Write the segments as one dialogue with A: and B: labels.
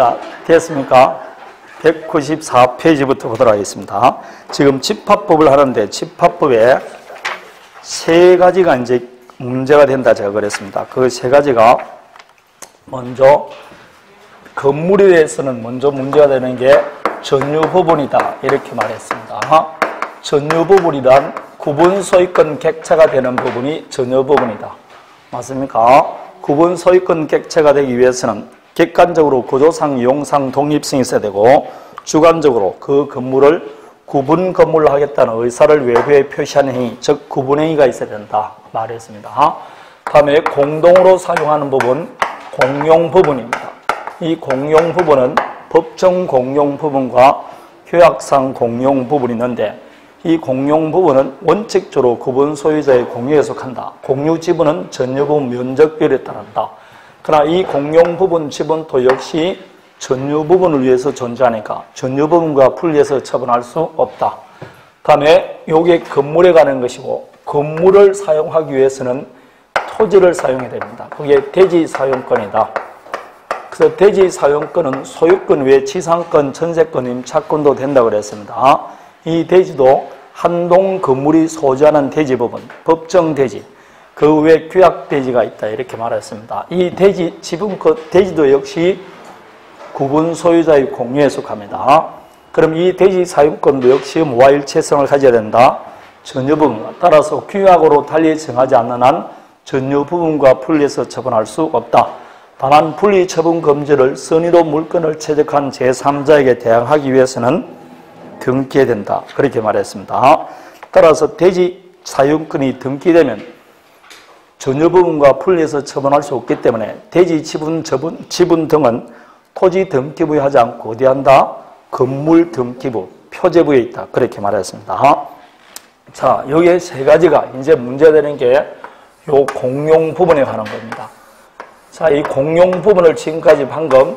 A: 자, 됐습니까? 194페이지부터 보도록 하겠습니다. 지금 집합법을 하는데 집합법에 세 가지가 이제 문제가 된다 제가 그랬습니다. 그 세 가지가 먼저 건물에 대해서는 먼저 문제가 되는 게 전유부분이다 이렇게 말했습니다. 전유부분이란 구분소유권 객체가 되는 부분이 전유부분이다. 맞습니까? 구분소유권 객체가 되기 위해서는 객관적으로 구조상, 이용상 독립성이 있어야 되고 주관적으로 그 건물을 구분 건물로 하겠다는 의사를 외부에 표시하는 행위, 즉 구분행위가 있어야 된다 말했습니다. 다음에 공동으로 사용하는 부분, 공용부분입니다. 이 공용부분은 법정 공용부분과 효약상 공용부분이 있는데 이 공용부분은 원칙적으로 구분 소유자의 공유에 속한다. 공유 지분은 전유부분 면적비율에 따른다. 그러나 이 공용부분 지분도 역시 전유부분을 위해서 존재하니까 전유부분과 분리해서 처분할 수 없다. 다음에 이게 건물에 가는 것이고 건물을 사용하기 위해서는 토지를 사용해야 됩니다. 그게 대지 사용권이다. 그래서 대지 사용권은 소유권 외에 지상권, 전세권, 임차권도 된다고 그랬습니다. 이 대지도 한동 건물이 소지하는 대지 부분, 법정 대지, 그 외에 규약 대지가 있다 이렇게 말했습니다. 이 대지 지분 대지도 역시 구분 소유자의 공유에 속합니다. 그럼 이 대지 사용권도 역시 뭐와 일체성을 가져야 된다. 전유부분과 따라서 규약으로 달리 정하지 않는 한 전유부분과 분리해서 처분할 수 없다. 다만 분리 처분 금지를 선의로 물건을 체득한 제3자에게 대항하기 위해서는 등기해야 된다. 그렇게 말했습니다. 따라서 대지 사용권이 등기되면 전유부분과 분리해서 처분할 수 없기 때문에 대지 지분 등은 토지 등기부에 하지 않고 어디 한다? 건물 등기부, 표제부에 있다. 그렇게 말했습니다. 자, 여기에 세 가지가 이제 문제되는 게 요 공용 부분에 관한 겁니다. 자, 이 공용 부분을 지금까지 방금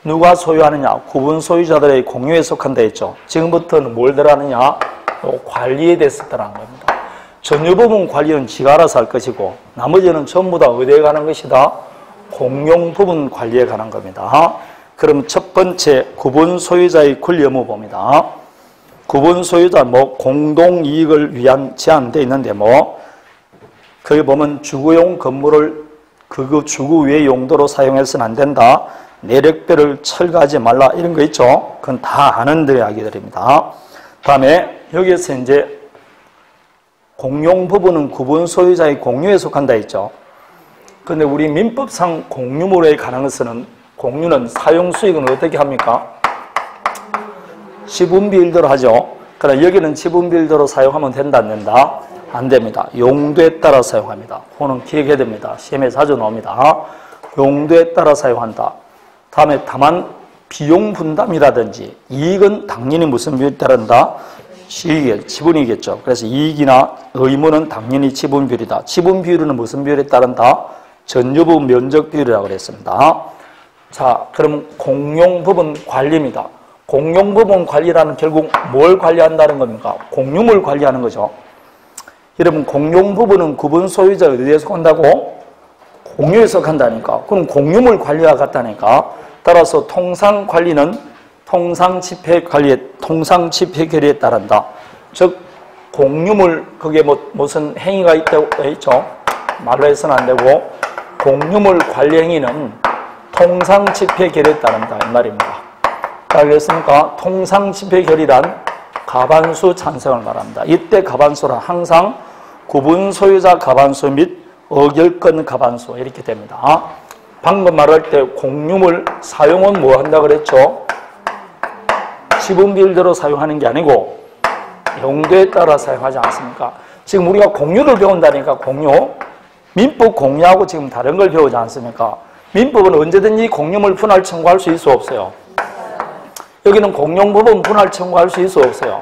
A: 누가 소유하느냐? 구분 소유자들의 공유에 속한다 했죠. 지금부터는 뭘 들어가느냐? 요 관리에 대해서 들어가는 겁니다. 전유부분 관리는 지가 알아서 할 것이고 나머지는 전부 다 어디에 관한 것이다? 공용 부분 관리에 관한 겁니다. 그럼 첫 번째 구분 소유자의 권리 의무 봅니다. 구분 소유자 공동 이익을 위한 제한되어 있는데 거기 보면 주거용 건물을 그 주거 외 용도로 사용해서는 안 된다. 내력별을 철거하지 말라 이런 거 있죠. 그건 다 아는 이야기들입니다. 다음에 여기에서 이제 공용 부분은 구분 소유자의 공유에 속한다 했죠. 그런데 우리 민법상 공유물에 관한 것은 공유는 사용 수익은 어떻게 합니까? 지분비율대로 하죠. 그러나 여기는 지분비율대로 사용하면 된다 안 된다? 안 됩니다. 용도에 따라 사용합니다. 그거는 기억해야 됩니다. 시험에 자주 나옵니다. 용도에 따라 사용한다. 다음에 다만 비용 분담이라든지 이익은 당연히 무슨 비율에 따른다? 지분이겠죠. 그래서 이익이나 의무는 당연히 지분 비율이다. 지분 비율은 무슨 비율에 따른다? 전유부분 면적 비율이라고 그랬습니다. 자, 그럼 공용 부분 관리입니다. 공용 부분 관리라는 결국 뭘 관리한다는 겁니까? 공유물 관리하는 거죠. 여러분, 공용 부분은 구분 소유자가 어디에 속한다고? 공유에 속한다니까. 그럼 공유물 관리와 같다니까. 따라서 통상 관리는 통상 집회 결의에 따른다. 즉 공유물 거기에 무슨 행위가 있다고 있죠. 말로 해서는 안 되고 공유물 관리 행위는 통상 집회 결의에 따른다 이 말입니다. 자, 그랬습니까? 통상 집회 결의란 가반수 찬성을 말합니다. 이때 가반수란 항상 구분 소유자 가반수 및 의결권 가반수 이렇게 됩니다. 방금 말할 때 공유물 사용은 뭐 한다 그랬죠? 지분비율대로 사용하는 게 아니고 용도에 따라 사용하지 않습니까? 지금 우리가 공유를 배운다니까 공유. 민법 공유하고 지금 다른 걸 배우지 않습니까? 민법은 언제든지 공유물 분할 청구할 수 있어 없어요? 여기는 공용 부분 분할 청구할 수 있어 없어요?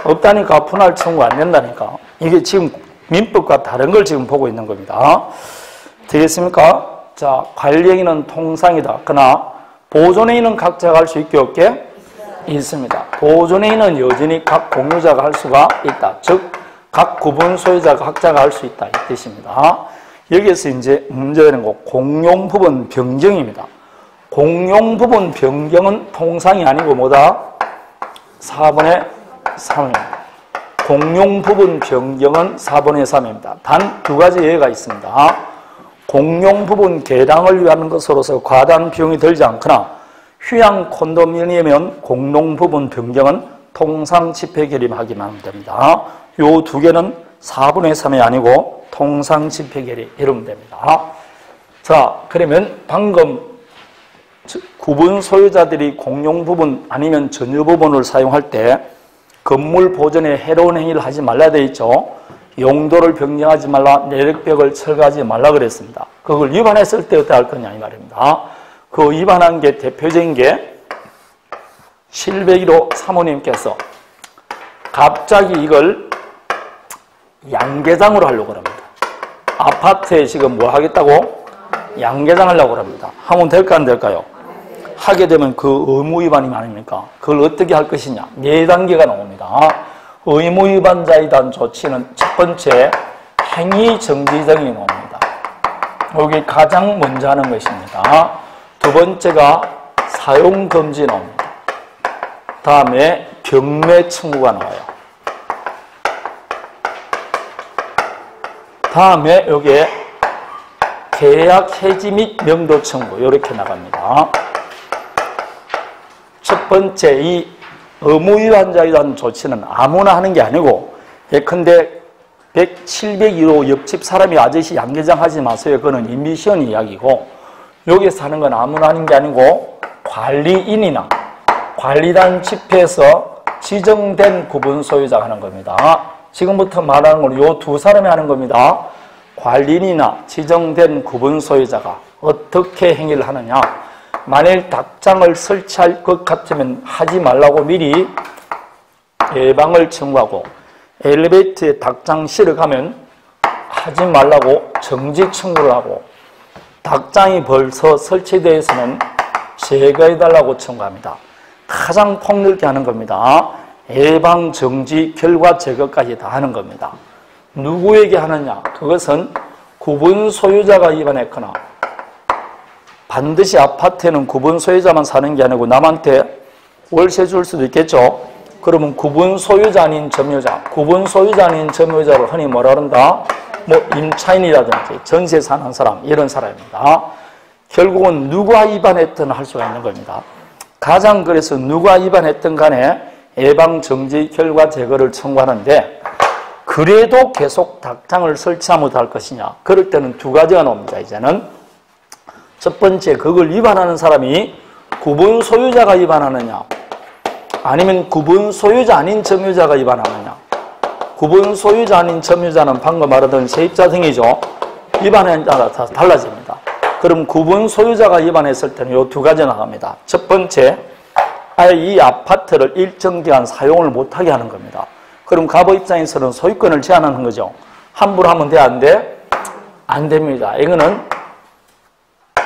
A: 없다니까 분할 청구 안 된다니까. 이게 지금 민법과 다른 걸 지금 보고 있는 겁니다. 되겠습니까? 자, 관리행위는 통상이다. 그러나 보존행위는 각자가 할 수 있게 없게 있습니다. 보존행위는 여전히 각 공유자가 할 수가 있다. 즉, 각 구분 소유자가 각자가 할 수 있다. 이 뜻입니다. 여기에서 이제 문제되는 거 공용 부분 변경입니다. 공용 부분 변경은 통상이 아니고 뭐다? 4분의 3입니다. 공용 부분 변경은 4분의 3입니다. 단 두 가지 예외가 있습니다. 공용 부분 개량을 위한 것으로서 과다한 비용이 들지 않거나 휴양 콘도미니엄이면 공용 부분 변경은 통상 집회 결의하기만 하면 됩니다. 요 두 개는 4분의 3이 아니고 통상 집회 결의 이러면 됩니다. 자, 그러면 방금 구분 소유자들이 공용 부분 아니면 전유 부분을 사용할 때 건물 보존에 해로운 행위를 하지 말라 되어 있죠. 용도를 변경하지 말라, 내력벽을 철거하지 말라 그랬습니다. 그걸 위반했을 때 어떻게 할 거냐 이 말입니다. 그 위반한 게 대표적인 게 701호 사모님께서 갑자기 이걸 양계장으로 하려고 합니다. 아파트에 지금 뭐 하겠다고? 양계장 하려고 합니다. 하면 될까 안 될까요? 하게 되면 그 의무 위반이 아닙니까? 그걸 어떻게 할 것이냐? 4단계가 나옵니다. 의무 위반자에 대한 조치는 첫 번째 행위 정지정이 나옵니다. 여기 가장 먼저 하는 것입니다. 두 번째가 사용 금지 나옵니다. 다음에 경매 청구가 나와요. 다음에 여기에 계약 해지 및 명도 청구 이렇게 나갑니다. 첫 번째 이 의무 위반자에 대한 조치는 아무나 하는 게 아니고 예컨대 701호 옆집 사람이 아저씨 양계장 하지 마세요. 그거는 임미시원 이야기고 여기서 하는 건 아무나 하는 게 아니고 관리인이나 관리단 집회에서 지정된 구분 소유자가 하는 겁니다. 지금부터 말하는 건 이 두 사람이 하는 겁니다. 관리인이나 지정된 구분 소유자가 어떻게 행위를 하느냐. 만일 닭장을 설치할 것 같으면 하지 말라고 미리 예방을 청구하고 엘리베이터에 닭장 실어 가면 하지 말라고 정지 청구를 하고 닭장이 벌써 설치되어 있으면 제거해달라고 청구합니다. 가장 폭넓게 하는 겁니다. 예방, 정지, 결과 제거까지 다 하는 겁니다. 누구에게 하느냐? 그것은 구분 소유자가 위반했거나 반드시 아파트에는 구분 소유자만 사는 게 아니고 남한테 월세 줄 수도 있겠죠. 그러면 구분 소유자 아닌 점유자, 구분 소유자 아닌 점유자를 흔히 뭐라 그런다? 뭐 임차인이라든지 전세 사는 사람, 이런 사람입니다. 결국은 누가 위반했든 할 수가 있는 겁니다. 가장 그래서 누가 위반했든 간에 예방, 정지, 결과 제거를 청구하는데 그래도 계속 닭장을 설치하면 할 것이냐? 그럴 때는 두 가지가 나옵니다. 이제는 첫 번째, 그걸 위반하는 사람이 구분 소유자가 위반하느냐 아니면 구분 소유자 아닌 점유자가 위반하느냐. 구분 소유자 아닌 점유자는 방금 말하던 세입자 등이죠. 위반에 따라 다 달라집니다. 그럼 구분 소유자가 위반했을 때는 이 두 가지 나갑니다. 첫 번째, 아예 이 아파트를 일정 기간 사용을 못하게 하는 겁니다. 그럼 가부 입장에서는 소유권을 제한하는 거죠. 함부로 하면 돼, 안 돼? 안 됩니다. 이거는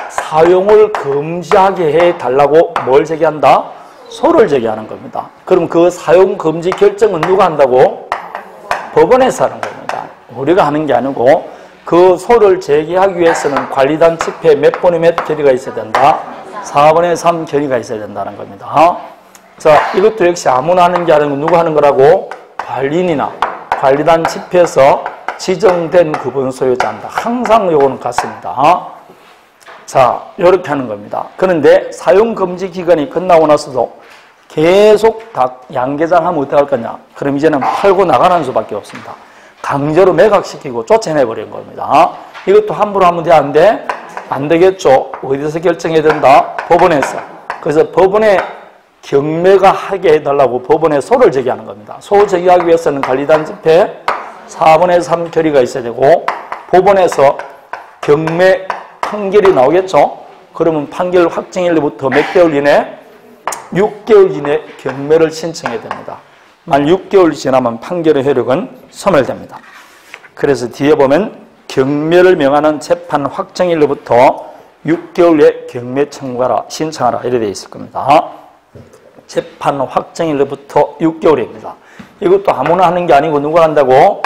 A: 사용을 금지하게 해달라고 뭘 제기한다? 소를 제기하는 겁니다. 그럼 그 사용 금지 결정은 누가 한다고? 법원에서 하는 겁니다. 우리가 하는 게 아니고 그 소를 제기하기 위해서는 관리단 집회 몇 번의 몇 결의가 있어야 된다? 4분의 3 결의가 있어야 된다는 겁니다. 자, 이것도 역시 아무나 하는 게 아니고 누가 하는 거라고? 관리인이나 관리단 집회에서 지정된 구분 소유자입니다. 항상 요거는 같습니다. 자, 이렇게 하는 겁니다. 그런데 사용금지 기간이 끝나고 나서도 계속 양계장 하면 어떻게 할 거냐? 그럼 이제는 팔고 나가는 수밖에 없습니다. 강제로 매각시키고 쫓아내버린 겁니다. 이것도 함부로 하면 돼, 안 돼? 안 되겠죠. 어디서 결정해야 된다? 법원에서. 그래서 법원에 경매가 하게 해달라고 법원에 소를 제기하는 겁니다. 소 제기하기 위해서는 관리단 집회 4분의 3 결의가 있어야 되고 법원에서 경매 판결이 나오겠죠. 그러면 판결 확정일로부터 몇 개월 이내? 6개월 이내 경매를 신청해야 됩니다. 만 6개월 지나면 판결의 효력은 소멸됩니다. 그래서 뒤에 보면 경매를 명하는 재판 확정일로부터 6개월에 경매 청구하라, 신청하라 이렇게 되어 있을 겁니다. 재판 확정일로부터 6개월입니다. 이것도 아무나 하는 게 아니고 누가 한다고?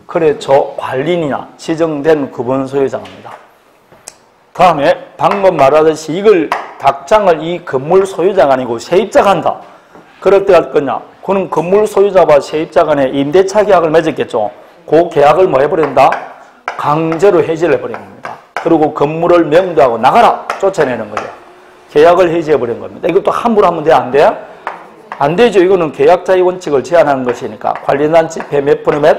A: 그렇죠. 관리인이나 지정된 구분 소유자입니다. 다음에 방금 말하듯이 이걸 각 장을 이 건물 소유자가 아니고 세입자가 한다. 그럴 때 할 거냐? 그는 건물 소유자와 세입자 간에 임대차 계약을 맺었겠죠. 그 계약을 뭐 해버린다? 강제로 해지를 해버린 겁니다. 그리고 건물을 명도하고 나가라! 쫓아내는 거죠. 계약을 해지해버린 겁니다. 이것도 함부로 하면 돼? 안 돼? 안 되죠. 이거는 계약자의 원칙을 제한하는 것이니까 관리단 집회 몇 분의 몇?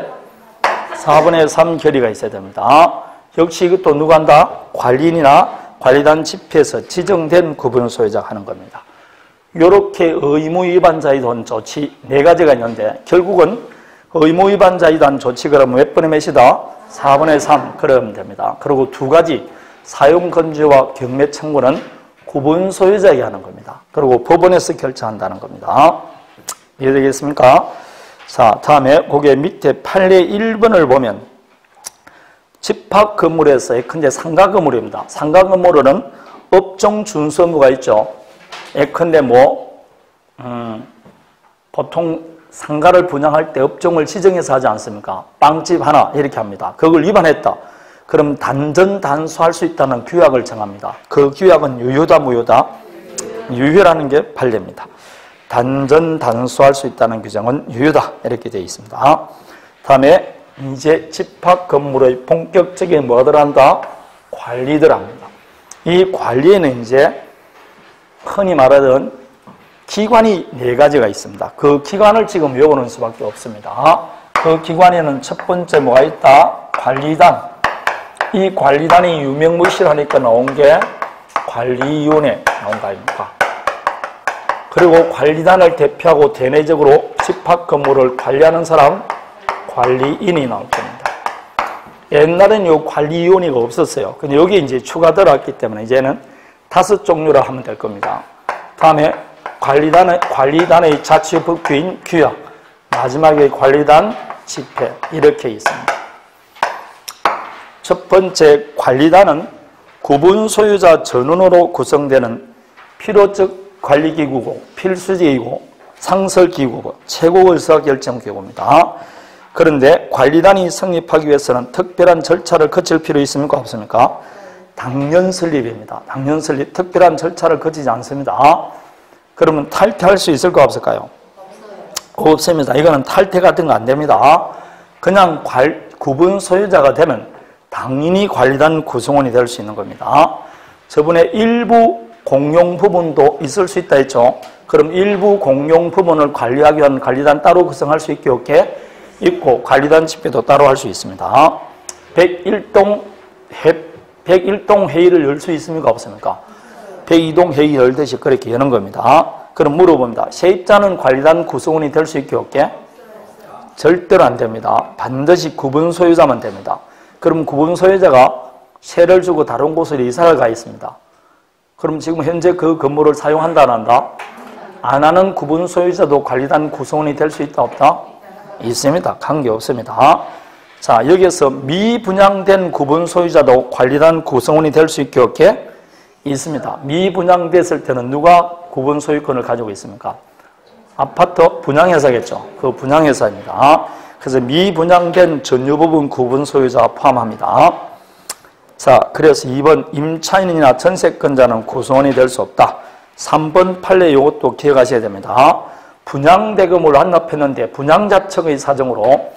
A: 4분의 3 결의가 있어야 됩니다. 역시 이것도 누가 한다? 관리인이나 관리단 집회에서 지정된 구분 소유자가 하는 겁니다. 이렇게 의무위반자에 대한 조치 4가지가 있는데 결국은 의무위반자에 대한 조치 그러면 몇 분의 몇이다? 4분의 3 그러면 됩니다. 그리고 2가지 사용건지와 경매 청구는 구분 소유자에게 하는 겁니다. 그리고 법원에서 결정한다는 겁니다. 이해되겠습니까? 자, 다음에 거기에 밑에 판례 1번을 보면 집합 건물에서 예컨대 상가 건물입니다. 상가 건물은 업종 준수 의무가 있죠. 예컨대 보통 상가를 분양할 때 업종을 지정해서 하지 않습니까? 빵집 하나 이렇게 합니다. 그걸 위반했다. 그럼 단전 단수할 수 있다는 규약을 정합니다. 그 규약은 유효다 무효다? 유효라는 게 판례입니다. 단전 단수할 수 있다는 규정은 유효다 이렇게 되어 있습니다. 다음에 이제 집합 건물의 본격적인 뭐가 들어간다? 관리 들어갑니다. 이 관리에는 이제 흔히 말하던 기관이 4가지가 있습니다. 그 기관을 지금 외우는 수밖에 없습니다. 그 기관에는 첫 번째 뭐가 있다? 관리단. 이 관리단이 유명무실하니까 나온 게 관리위원회 나온 거 아닙니까? 그리고 관리단을 대표하고 대내적으로 집합 건물을 관리하는 사람 관리인이 나올 겁니다. 옛날에는 이 관리위원회가 없었어요. 근데 여기 이제 추가 들어왔기 때문에 이제는 5종류로 하면 될 겁니다. 다음에 관리단의 자치법규인 규약, 마지막에 관리단 집회 이렇게 있습니다. 첫 번째 관리단은 구분 소유자 전원으로 구성되는 필요적 관리기구고 필수기구고 상설기구고 최고 의사결정기구입니다. 그런데 관리단이 성립하기 위해서는 특별한 절차를 거칠 필요 있습니까? 없습니까? 당년 설립입니다. 당년 설립, 특별한 절차를 거치지 않습니다. 그러면 탈퇴할 수 있을까 없을까요? 없습니다. 이거는 탈퇴 같은 거 안 됩니다. 그냥 구분 소유자가 되면 당연히 관리단 구성원이 될 수 있는 겁니다. 저번에 일부 공용 부분도 있을 수 있다 했죠. 그럼 일부 공용 부분을 관리하기 위한 관리단 따로 구성할 수 있게 없게 있고 관리단 집회도 따로 할 수 있습니다. 101동 회의를 열 수 있습니까? 없습니까? 102동 회의 열듯이 그렇게 여는 겁니다. 그럼 물어봅니다. 세입자는 관리단 구성원이 될 수 있게 없게? 절대로 안 됩니다. 반드시 구분 소유자만 됩니다. 그럼 구분 소유자가 세를 주고 다른 곳으로 이사를 가 있습니다. 그럼 지금 현재 그 건물을 사용한다 안 한다? 안 하는 구분 소유자도 관리단 구성원이 될 수 있다 없다? 있습니다. 관계없습니다. 자, 여기서 미분양된 구분 소유자도 관리단 구성원이 될 수 있게 없게? 있습니다. 미분양됐을 때는 누가 구분 소유권을 가지고 있습니까? 아파트 분양회사겠죠. 그 분양회사입니다. 그래서 미분양된 전유부분 구분 소유자 포함합니다. 자, 그래서 2번 임차인이나 전세권자는 구성원이 될 수 없다. 3번 판례 이것도 기억하셔야 됩니다. 분양대금을 완납했는데 분양자청의 사정으로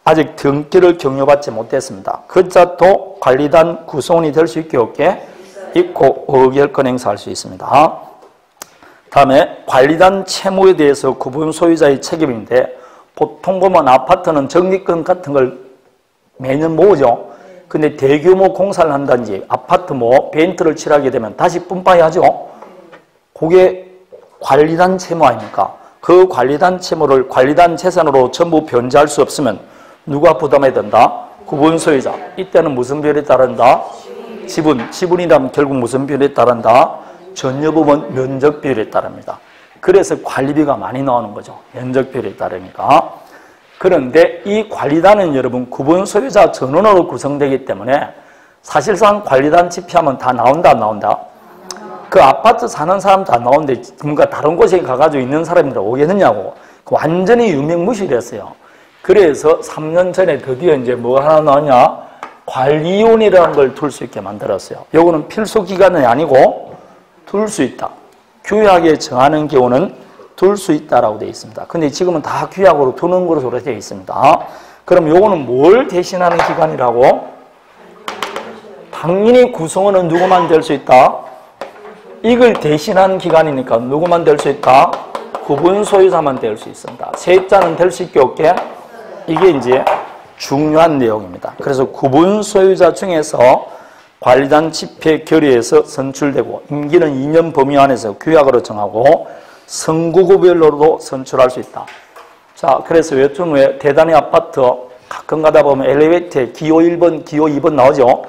A: 아직 등기를 경료받지 못했습니다. 그 자도 관리단 구성원이 될 수 있게 없게 있고 의결권 행사할 수 있습니다. 다음에 관리단 채무에 대해서 구분 소유자의 책임인데 보통 보면 아파트는 정리권 같은 걸 매년 모으죠. 근데 대규모 공사를 한다든지 아파트 페인트를 칠하게 되면 다시 뿜빠이 하죠. 그게 관리단 채무 아닙니까? 그 관리단 채무를 관리단 재산으로 전부 변제할 수 없으면 누가 부담해야 된다? 구분 소유자. 이때는 무슨 비율에 따른다? 지분이라면 결국 무슨 비율에 따른다? 전유부분 면적 비율에 따릅니다. 그래서 관리비가 많이 나오는 거죠. 면적 비율에 따르니까. 그런데 이 관리단은 여러분 구분 소유자 전원으로 구성되기 때문에 사실상 관리단 집회하면 다 나온다 안 나온다? 그 아파트 사는 사람도 안 나오는데 뭔가 다른 곳에 가가지고 있는 사람들 오겠느냐고 완전히 유명무실했어요. 그래서 3년 전에 드디어 이제 뭐 하나 나왔냐? 관리위원회라는 걸 둘 수 있게 만들었어요. 요거는 필수 기관이 아니고 둘 수 있다. 규약에 정하는 경우는 둘 수 있다라고 되어 있습니다. 근데 지금은 다 규약으로 두는 것으로 되어 있습니다. 그럼 요거는 뭘 대신하는 기간이라고? 당연히 구성원은 누구만 될 수 있다? 이걸 대신하는 기간이니까 누구만 될 수 있다? 구분 소유자만 될 수 있습니다. 세입자는 될 수 있게 없게? 이게 이제 중요한 내용입니다. 그래서 구분 소유자 중에서 관리단 집회 결의에서 선출되고 임기는 2년 범위 안에서 규약으로 정하고 선구구별로도 선출할 수 있다. 자, 그래서 요즘 왜 대단히 아파트 가끔 가다 보면 엘리베이터에 기호 1번, 기호 2번 나오죠?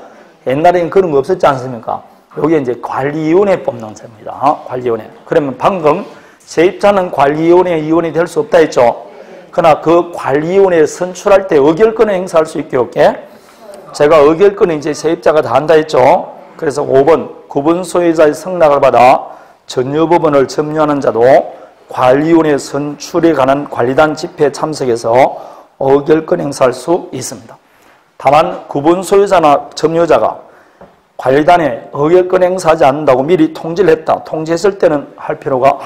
A: 옛날에는 그런 거 없었지 않습니까? 여기 이제 관리위원회 뽑는 겁니다. 관리위원회. 그러면 방금 세입자는 관리위원회 위원이 될 수 없다 했죠? 그러나 그 관리위원회 선출할 때 의결권을 행사할 수 있게 없게? 제가 의결권은 이제 세입자가 다 한다 했죠? 그래서 5번 구분 소유자의 승낙을 받아 전유부분을 점유하는 자도 관리위원회 선출에 관한 관리단 집회에 참석해서 의결권 행사할 수 있습니다. 다만 구분 소유자나 점유자가 관리단에 의결권 행사하지 않는다고 미리 통지를 했다. 통지했을 때는 할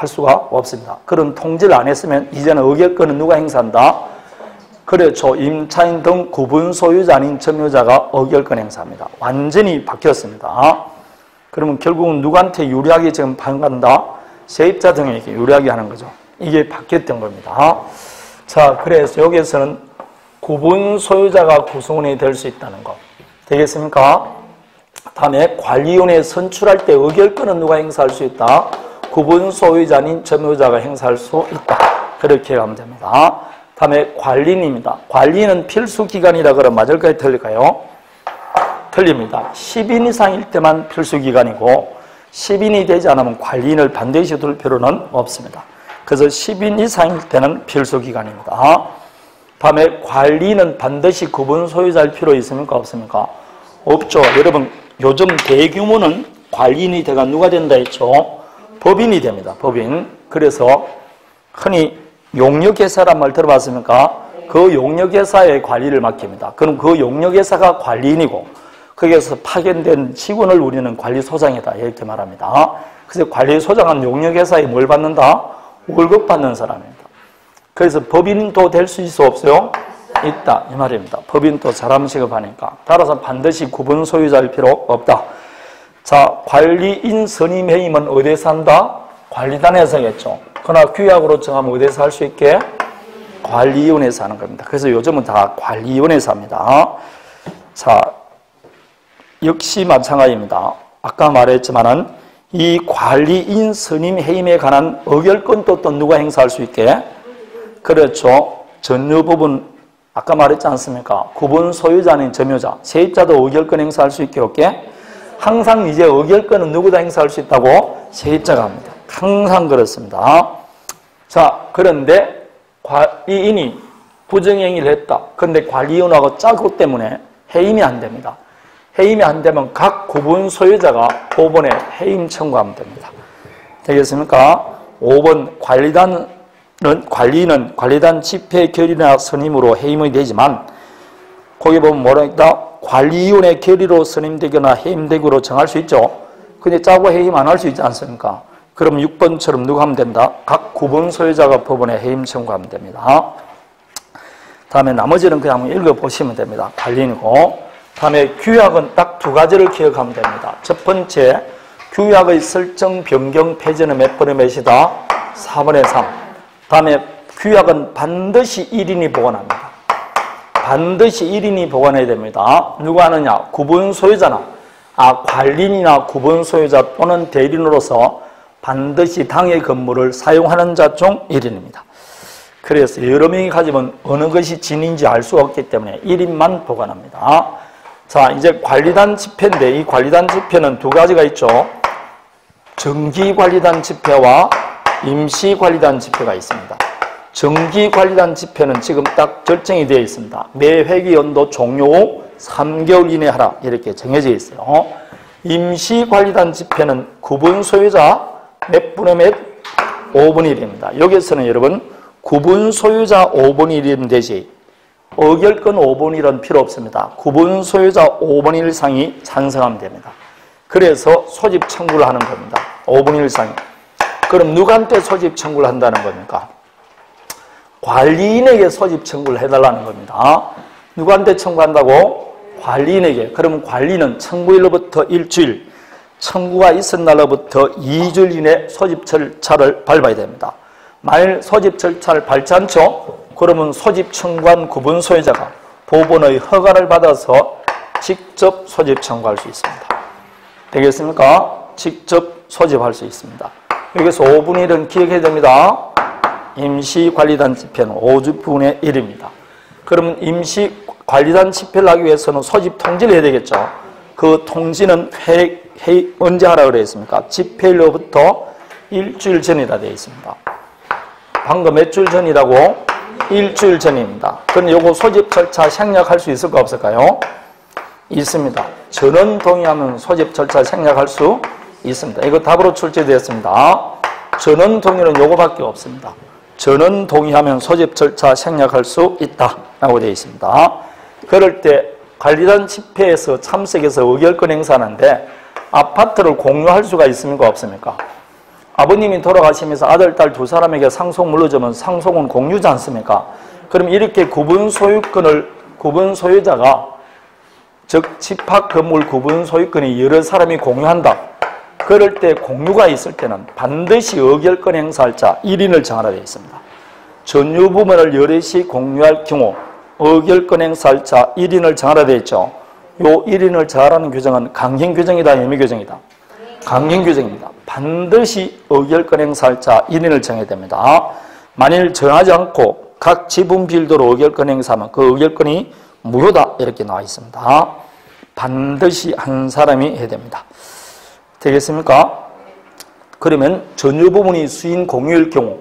A: 수가 없습니다. 그런 통지를 안 했으면 이제는 의결권은 누가 행사한다? 그렇죠. 임차인 등 구분 소유자 아닌 점유자가 의결권 행사합니다. 완전히 바뀌었습니다. 그러면 결국은 누구한테 유리하게 지금 판가한다? 세입자 등에게 유리하게 하는 거죠. 이게 바뀌었던 겁니다. 자, 그래서 여기에서는 구분 소유자가 구성원이 될 수 있다는 거. 되겠습니까? 다음에 관리위원회 선출할 때 의결권은 누가 행사할 수 있다? 구분 소유자 아닌 점유자가 행사할 수 있다. 그렇게 하면 됩니다. 다음에 관리인입니다. 관리인은 필수기간이라 그러면 맞을까요? 틀릴까요? 틀립니다. 10인 이상일 때만 필수기간이고 10인이 되지 않으면 관리인을 반드시 둘 필요는 없습니다. 그래서 10인 이상일 때는 필수기간입니다. 다음에 관리인은 반드시 구분 소유자일 필요 있습니까? 없습니까? 없죠. 여러분 요즘 대규모는 관리인이 돼가 누가 된다 했죠? 법인이 됩니다. 법인. 그래서 흔히 용역회사란 말 들어봤습니까? 그 용역회사의 관리를 맡깁니다. 그럼 그 용역회사가 관리인이고 거기에서 파견된 직원을 우리는 관리소장이다 이렇게 말합니다. 그래서 관리소장은 용역회사에 뭘 받는다? 월급 받는 사람입니다. 그래서 법인도 될 수 있어 없어요? 있다 이 말입니다. 법인도 사람 취급하니까. 따라서 반드시 구분 소유자일 필요 없다. 자, 관리인 선임해임은 어디에서 한다? 관리단에서겠죠. 그러나 규약으로 정하면 어디에서 할 수 있게? 관리위원회에서 하는 겁니다. 그래서 요즘은 다 관리위원회에서 합니다. 자, 역시 마찬가지입니다. 아까 말했지만은 이 관리인 선임 해임에 관한 의결권도 또 누가 행사할 수 있게? 그렇죠. 전유 부분 아까 말했지 않습니까? 구분 소유자는 점유자, 세입자도 의결권 행사할 수 있게 없게? 항상 이제 의결권은 누구다 행사할 수 있다고? 세입자가 합니다. 항상 그렇습니다. 자, 그런데 관리인이 부정행위를 했다. 그런데 관리인하고 짜고 때문에 해임이 안 됩니다. 해임이 안 되면 각 구분 소유자가 법원에 해임 청구하면 됩니다. 되겠습니까? 5번 관리인은 관리단 집회 결의나 선임으로 해임이 되지만 거기 보면 뭐라 했다? 관리위원회 결의로 선임되거나 해임되기로 정할 수 있죠. 근데 짜고 해임 안 할 수 있지 않습니까? 그럼 6번처럼 누가 하면 된다? 각 구분 소유자가 법원에 해임 청구하면 됩니다. 다음에 나머지는 그냥 한번 읽어보시면 됩니다. 관리인이고. 다음에 규약은 딱 두 가지를 기억하면 됩니다. 첫 번째, 규약의 설정, 변경, 폐지는 몇 번의 몇이다? 4분의 3. 다음에 규약은 반드시 1인이 보관합니다. 반드시 1인이 보관해야 됩니다. 누가 하느냐? 구분 소유자나 관리인이나 구분 소유자 또는 대리인으로서 반드시 당의 건물을 사용하는 자 중 1인입니다. 그래서 여러 명이 가지면 어느 것이 진인지 알 수가 없기 때문에 1인만 보관합니다. 자, 이제 관리단 집회인데 이 관리단 집회는 두 가지가 있죠. 정기관리단 집회와 임시관리단 집회가 있습니다. 정기관리단 집회는 지금 딱 결정이 되어 있습니다. 매 회기 연도 종료 후 3개월 이내 하라 이렇게 정해져 있어요. 임시관리단 집회는 구분 소유자 몇 분의 몇? 5분의 1입니다. 여기서는 여러분 구분 소유자 5분의 1이면 되지 의결권 5분의 1은 필요 없습니다. 구분 소유자 5분의 1 이상이 찬성하면 됩니다. 그래서 소집 청구를 하는 겁니다. 5분의 1 이상이. 그럼 누구한테 소집 청구를 한다는 겁니까? 관리인에게 소집 청구를 해달라는 겁니다. 누구한테 청구한다고? 관리인에게. 그러면 관리는 청구일로부터 일주일, 청구가 있은 날로부터 2주일 이내 소집 절차를 밟아야 됩니다. 만일 소집 절차를 밟지 않죠? 그러면 소집 청구한 구분 소유자가 법원의 허가를 받아서 직접 소집 청구할 수 있습니다. 되겠습니까? 직접 소집할 수 있습니다. 여기서 5분의 1은 기억해야 됩니다. 임시관리단 집회는 5분의 1입니다. 그러면 임시관리단 집회를 하기 위해서는 소집 통지를 해야 되겠죠. 그 통지는 언제 하라고 그랬습니까? 집회일로부터 일주일 전이라 되어 있습니다. 방금 몇 주일 전이라고? 일주일 전입니다. 그럼 요거 소집 절차 생략할 수 있을까 없을까요? 있습니다. 전원 동의하면 소집 절차 생략할 수 있습니다. 이거 답으로 출제되었습니다. 전원 동의는 요거밖에 없습니다. 전원 동의하면 소집 절차 생략할 수 있다라고 되어 있습니다. 그럴 때 관리단 집회에서 참석해서 의결권 행사하는데 아파트를 공유할 수가 있습니까 없습니까? 아버님이 돌아가시면서 아들, 딸 두 사람에게 상속 물려주면 상속은 공유지 않습니까? 그럼 이렇게 구분 소유자가 즉 집합 건물 구분 소유권이 여러 사람이 공유한다. 그럴 때 공유가 있을 때는 반드시 의결권 행사할 자 1인을 정하라 되어 있습니다. 전유 부분을 여럿이 공유할 경우 의결권 행사할 자 1인을 정하라 되어 있죠. 요 1인을 정하라는 규정은 강행 규정이다, 예미 규정이다? 강행 규정입니다. 반드시 의결권 행사할 자 1인을 정해야 됩니다. 만일 정하지 않고 각 지분 비율대로 의결권 행사하면 그 의결권이 무효다 이렇게 나와 있습니다. 반드시 한 사람이 해야 됩니다. 되겠습니까? 그러면 전유 부분이 수인 공유일 경우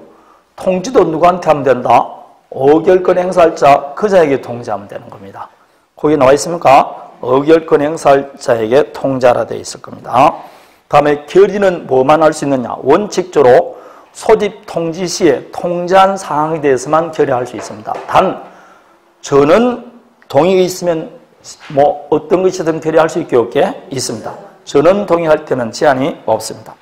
A: 통지도 누구한테 하면 된다? 의결권 행사할 자 그 자에게 통지하면 되는 겁니다. 거기 나와 있습니까? 의결권 행사할 자에게 통지하라 되어 있을 겁니다. 다음에 결의는 뭐만 할 수 있느냐? 원칙적으로 소집 통지 시에 통지한 사항에 대해서만 결의할 수 있습니다. 단 저는 동의가 있으면 뭐 어떤 것이든 결의할 수 있게 없게 있습니다. 전원 동의할 때는 제한이 없습니다.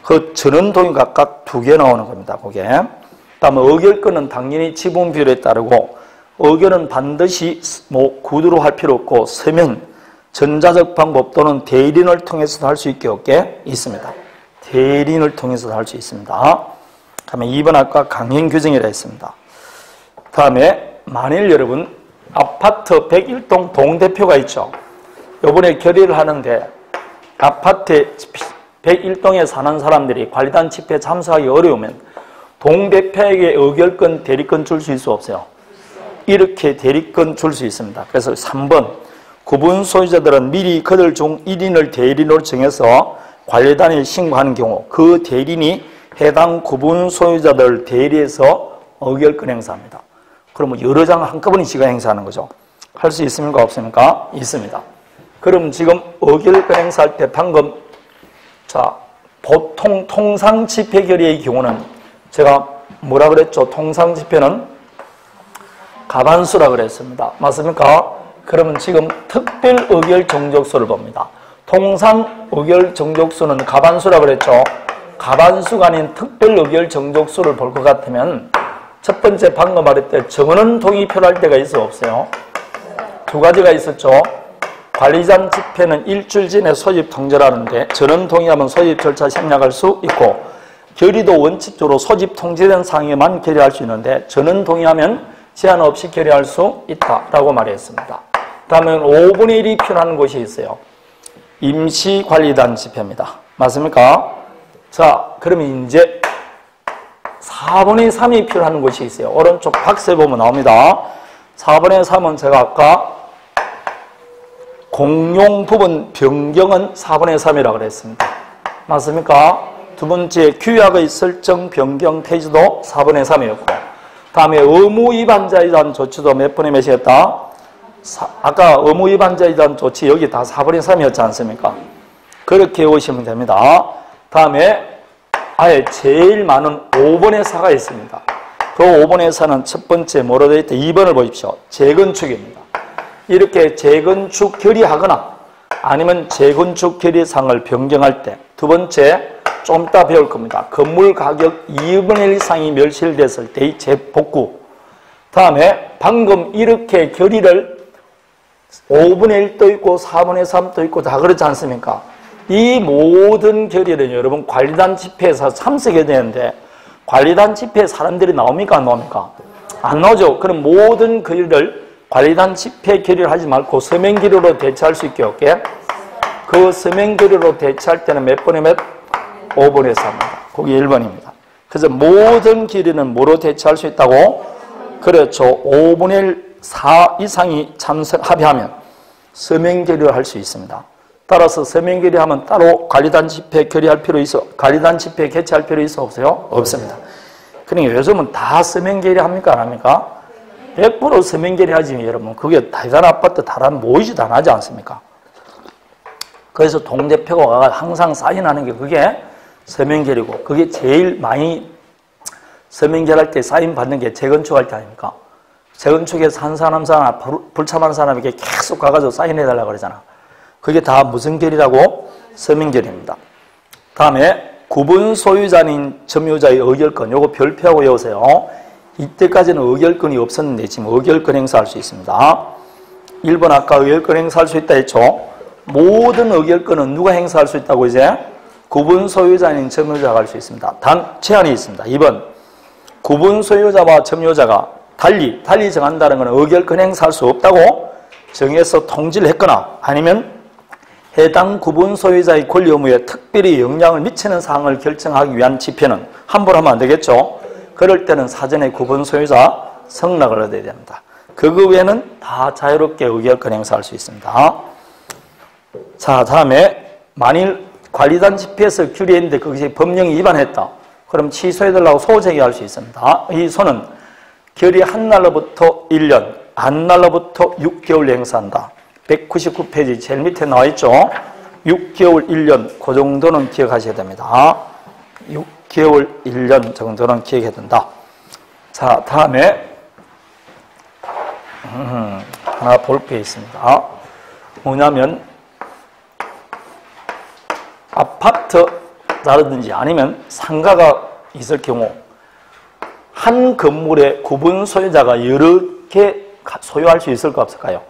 A: 그 전원 동의가 각각 2개 나오는 겁니다. 그게. 다음에 의결권은 당연히 지분 비율에 따르고 의결은 반드시 뭐 구두로 할 필요 없고 서면 전자적 방법 또는 대리인을 통해서도 할 수 있게 없게 있습니다. 대리인을 통해서도 할 수 있습니다. 다음에 2번 아까 강행 규정이라 했습니다. 다음에 만일 여러분 아파트 101동 동대표가 있죠. 요번에 결의를 하는데 아파트 101동에 사는 사람들이 관리단 집회에 참석하기 어려우면 동대표에게 의결권, 대리권 줄 수 있어 없어요? 이렇게 대리권 줄 수 있습니다. 그래서 3번 구분 소유자들은 미리 그들 중 1인을 대리인으로 정해서 관리단에 신고하는 경우 그 대리인이 해당 구분 소유자들 대리해서 의결권 행사합니다. 그러면 여러 장 한꺼번에 지가 행사하는 거죠. 할 수 있습니까 없습니까? 있습니다. 그럼 지금 의결권 행사할 때 방금 자 보통 통상 집회 결의의 경우는 제가 뭐라 그랬죠? 통상 집회는 가반수라 그랬습니다. 맞습니까? 그러면 지금 특별 의결 정족수를 봅니다. 통상 의결 정족수는 가반수라 그랬죠? 가반수가 아닌 특별 의결 정족수를 볼 것 같으면 첫 번째 방금 말했대 정원은 동의 표할 때가 있어 없어요? 2가지가 있었죠. 관리단 집회는 일주일 전에 소집 통지를 하는데 전원 동의하면 소집 절차 생략할 수 있고 결의도 원칙적으로 소집 통지된 사항에만 결의할 수 있는데 전원 동의하면 제한 없이 결의할 수 있다라고 말했습니다. 다음은 5분의 1이 필요한 곳이 있어요. 임시관리단 집회입니다. 맞습니까? 자, 그러면 이제 4분의 3이 필요한 곳이 있어요. 오른쪽 박스에 보면 나옵니다. 4분의 3은 제가 아까 공용 부분 변경은 4분의 3이라고 그랬습니다. 맞습니까? 두 번째 규약의 설정 변경 폐지도 4분의 3이었고 다음에 의무 위반자에 대한 조치도 몇 분의 몇이었다? 아까 의무 위반자에 대한 조치 여기 다 4분의 3이었지 않습니까? 그렇게 오시면 됩니다. 다음에 아예 제일 많은 5분의 4가 있습니다. 그 5분의 4는 첫 번째 뭐로 되어 있다? 2번을 보십시오. 재건축입니다. 이렇게 재건축 결의하거나 아니면 재건축 결의사항을 변경할 때 두 번째 좀 이따 배울 겁니다. 건물 가격 2분의 1 이상이 멸실됐을 때의 재복구. 다음에 방금 이렇게 결의를 5분의 1도 있고 4분의 3도 있고 다 그렇지 않습니까? 이 모든 결의는 여러분 관리단 집회에서 참석해야 되는데 관리단 집회에 사람들이 나옵니까? 안 나옵니까? 안 나오죠. 그럼 모든 결의를 관리단 집회 결의를 하지 말고 서명 결의로 대체할 수 있게 할게. 그 서명 결의로 대체할 때는 몇 번에 몇? 5분의 3입니다. 거기 1번입니다. 그래서 모든 결의는 뭐로 대체할 수 있다고? 그렇죠. 5분의 4 이상이 합의하면 서명 결의를 할 수 있습니다. 따라서 서명 결의하면 따로 관리단 집회 결의할 필요 있어? 관리단 집회 개최할 필요 있어? 없어요? 없습니다. 그러니까 요즘은 다 서명 결의합니까? 안 합니까? 100% 서명 결의하지 여러분. 그게 대단 아파트 다른 모이지도 안 하지 않습니까? 그래서 동대표가 항상 사인하는 게 그게 서명 결의고 그게 제일 많이 서명 결의할 때 사인 받는 게 재건축할 때 아닙니까? 재건축에서 한 사람 불참하는 사람에게 계속 가가지고 사인해달라고 그러잖아. 그게 다 무슨 결의라고? 서명 결의입니다. 다음에 구분 소유자인 점유자의 의결권, 요거 별표하고 외우세요. 이때까지는 의결권이 없었는데 지금 의결권 행사할 수 있습니다. 1번 아까 의결권 행사할 수 있다 했죠. 모든 의결권은 누가 행사할 수 있다고 이제? 구분 소유자인 점유자가 할 수 있습니다. 단 제한이 있습니다. 2번 구분 소유자와 점유자가 달리 정한다는 것은 의결권 행사할 수 없다고 정해서 통지를 했거나 아니면 해당 구분 소유자의 권리 의무에 특별히 영향을 미치는 사항을 결정하기 위한 집회는 함부로 하면 안 되겠죠. 그럴 때는 사전에 구분 소유자 승낙을 얻어야 됩니다. 그거 외에는 다 자유롭게 의결권 행사할 수 있습니다. 자, 다음에 만일 관리단 집회에서 규례했는데 그것이 법령이 위반했다. 그럼 취소해달라고 소제기할 수 있습니다. 이 소는 결의 한 날로부터 1년, 안 날로부터 6개월 행사한다. 199페이지 제일 밑에 나와 있죠. 6개월, 1년 그 정도는 기억하셔야 됩니다. 6개월, 1년 정도는 기억해야 된다. 자, 다음에 하나 볼 게 있습니다. 뭐냐면 아파트라든지 아니면 상가가 있을 경우 한 건물에 구분 소유자가 여러 개 소유할 수 있을까 없을까요?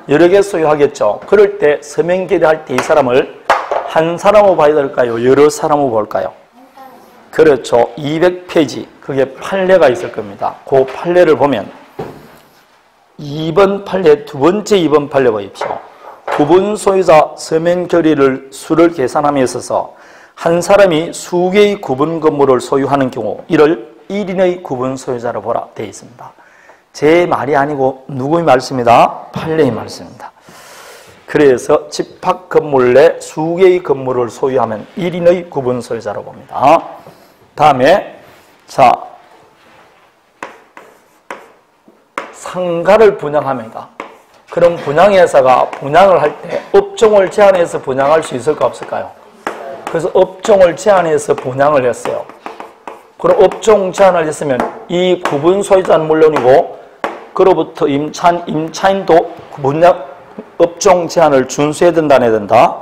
A: 여러 개 소유하겠죠. 그럴 때 서명 결의할 때 이 사람을 한 사람으로 봐야 될까요? 여러 사람으로 볼까요? 그렇죠. 200페이지 그게 판례가 있을 겁니다. 그 판례를 보면 2번 판례 두 번째 2번 판례 보십시오. 구분 소유자 서명 결의를 수를 계산함에 있어서 한 사람이 수개의 구분 건물을 소유하는 경우 이를 1인의 구분 소유자로 보라 되어 있습니다. 제 말이 아니고 누구의 말씀이다? 판례의 말씀입니다. 그래서 집합 건물 내 수개의 건물을 소유하면 1인의 구분 소유자로 봅니다. 다음에 자 상가를 분양합니다. 그럼 분양회사가 분양을 할 때 업종을 제한해서 분양할 수 있을까 없을까요? 그래서 업종을 제한해서 분양을 했어요. 그럼 업종 제한을 했으면 이 구분 소유자는 물론이고 그로부터 임차인도 분양 업종 제한을 준수해야 된다 안 해야 된다?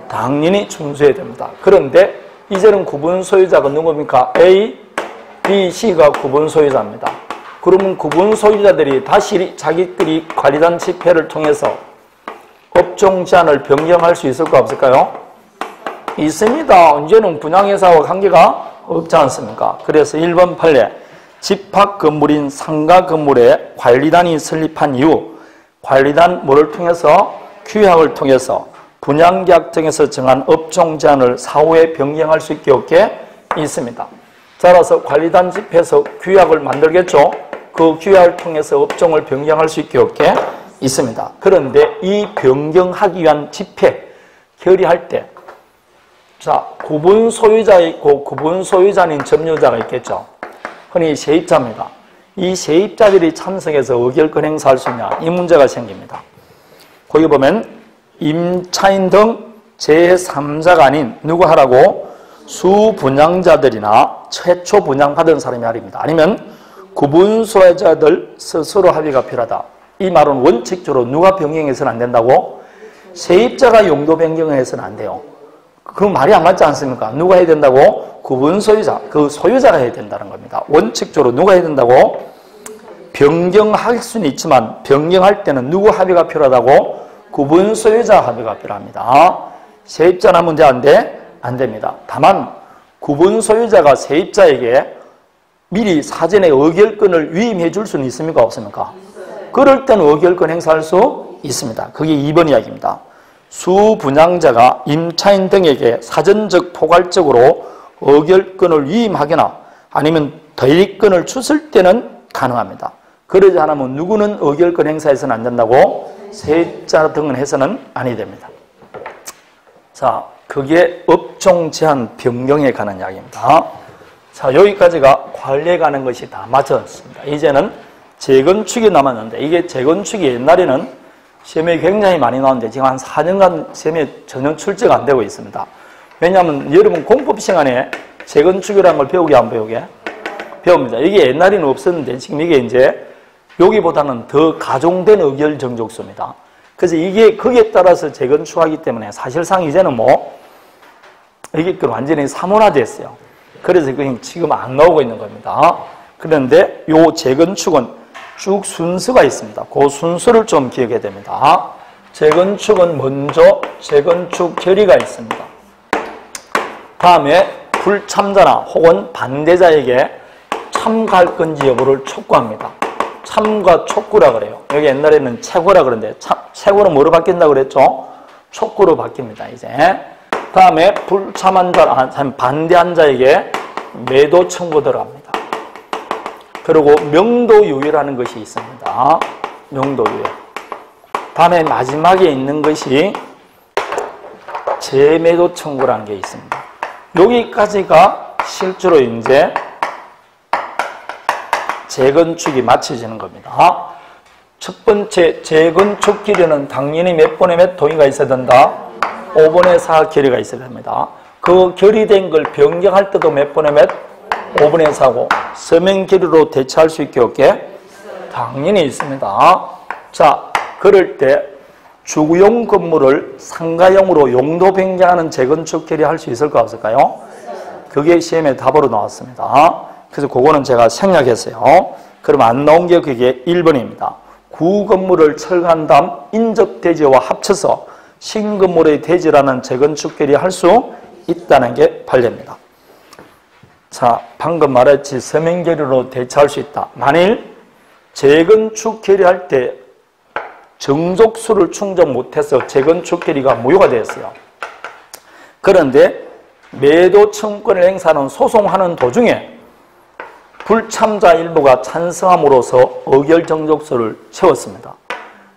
A: 당연히 준수해야 됩니다. 그런데 이제는 구분 소유자가 누굽니까? A, B, C가 구분 소유자입니다. 그러면 구분 소유자들이 다시 자기들이 관리단 집회를 통해서 업종 제한을 변경할 수 있을까 없을까요? 있습니다. 이제는 분양회사와 관계가 없지 않습니까? 그래서 1번 판례 집합 건물인 상가 건물에 관리단이 설립한 이후 관리단 뭐를 통해서? 규약을 통해서 분양계약 등에서 정한 업종 제한을 사후에 변경할 수 있게 없게 있습니다. 따라서 관리단 집회에서 규약을 만들겠죠. 그 규약을 통해서 업종을 변경할 수 있게 없게 있습니다. 그런데 이 변경하기 위한 집회 결의할 때 자, 구분 소유자 있고 구분 소유자인 점유자가 있겠죠. 흔히 세입자입니다. 이 세입자들이 참석해서 의결권 행사할 수 있냐 이 문제가 생깁니다. 거기 보면 임차인 등 제3자가 아닌 누구 하라고? 수분양자들이나 최초 분양받은 사람이 하랍니다. 아니면 구분 소유자들 스스로 합의가 필요하다. 이 말은 원칙적으로 누가 변경해서는 안 된다고? 세입자가 용도 변경을 해서는 안 돼요. 그건 말이 안 맞지 않습니까? 누가 해야 된다고? 구분 소유자, 그 소유자가 해야 된다는 겁니다. 원칙적으로 누가 해야 된다고? 변경할 수는 있지만 변경할 때는 누구 합의가 필요하다고? 구분 소유자 합의가 필요합니다. 세입자나 문제 안 돼? 안 됩니다. 다만 구분 소유자가 세입자에게 미리 사전에 의결권을 위임해 줄 수는 있습니까? 없습니까? 그럴 때는 의결권 행사할 수 있습니다. 그게 2번 이야기입니다. 수분양자가 임차인 등에게 사전적 포괄적으로 의결권을 위임하거나 아니면 대리권을 줬을 때는 가능합니다. 그러지 않으면 누구는 의결권 행사해서는 안 된다고? 세입자 등은 해서는 아니 됩니다. 자, 그게 업종 제한 변경에 관한 이야기입니다. 자, 여기까지가 관리에 관한 것이 다 맞췄습니다. 이제는 재건축이 남았는데, 이게 재건축이 옛날에는 시험에 굉장히 많이 나오는데 지금 한 4년간 시험에 전혀 출제가 안 되고 있습니다. 왜냐하면 여러분 공법 시간에 재건축이라는 걸 배우게 안 배우게? 배웁니다. 이게 옛날에는 없었는데 지금 이게 이제 여기보다는 더 가중된 의결 정족수입니다. 그래서 이게 거기에 따라서 재건축하기 때문에 사실상 이제는 뭐 이게 완전히 사문화됐어요. 그래서 그냥 지금 안 나오고 있는 겁니다. 그런데 요 재건축은 쭉 순서가 있습니다. 그 순서를 좀 기억해야 됩니다. 재건축은 먼저 재건축 결의가 있습니다. 다음에 불참자나 혹은 반대자에게 참가할 건지 여부를 촉구합니다. 참가 촉구라 그래요. 여기 옛날에는 채고라 그러는데 채고는 뭐로 바뀐다고 그랬죠? 촉구로 바뀝니다. 이제 다음에 불참한 자, 반대한 자에게 매도 청구 들어갑니다. 그리고 명도유예라는 것이 있습니다. 명도유예. 다음에 마지막에 있는 것이 재매도 청구라는 게 있습니다. 여기까지가 실제로 이제 재건축이 마쳐지는 겁니다. 첫 번째 재건축 결의는 당연히 몇 번에 몇 동의가 있어야 된다? 5번에 4 결의가 있어야 됩니다. 그 결의된 걸 변경할 때도 몇 번에 몇? 5번에 4고 서명 결의로 대체할 수 있게 없게? 당연히 있습니다. 자, 그럴 때 주거용 건물을 상가용으로 용도 변경하는 재건축 결의 할 수 있을까 없을까요? 그게 시험에 답으로 나왔습니다. 그래서 그거는 제가 생략했어요. 그럼 안 나온 게 그게 1번입니다. 구건물을 철거한 다음 인접대지와 합쳐서 신건물의 대지라는 재건축 결의 할 수 있다는 게 판례입니다. 자, 방금 말했지 서명 결의로 대체할 수 있다. 만일 재건축 결의할 때 정족수를 충족 못해서 재건축 결의가 무효가 되었어요. 그런데 매도 청구권을 행사하는 소송하는 도중에 불참자 일부가 찬성함으로써 의결 정족수를 채웠습니다.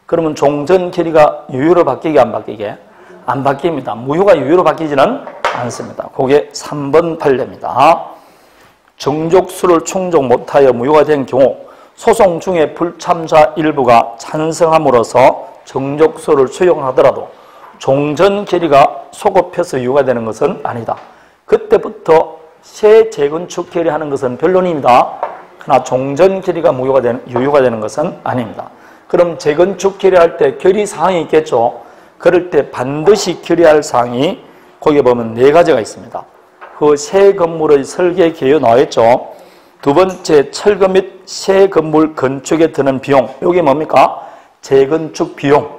A: 그러면 종전 결의가 유효로 바뀌게 안 바뀌게? 안 바뀝니다. 무효가 유효로 바뀌지는 않습니다. 그게 3번 판례입니다. 정족수를 충족 못하여 무효가 된 경우 소송 중에 불참자 일부가 찬성함으로써 정족수를 수용하더라도 종전 결의가 소급해서 유효가 되는 것은 아니다. 그때부터 새 재건축 결의하는 것은 변론입니다. 그러나 종전 결의가 유효가 되는 것은 아닙니다. 그럼 재건축 결의할 때 결의 사항이 있겠죠. 그럴 때 반드시 결의할 사항이 거기에 보면 4가지가 있습니다. 그 새 건물의 설계 개요 나와있죠. 두 번째, 철거 및 새 건물 건축에 드는 비용. 이게 뭡니까? 재건축 비용.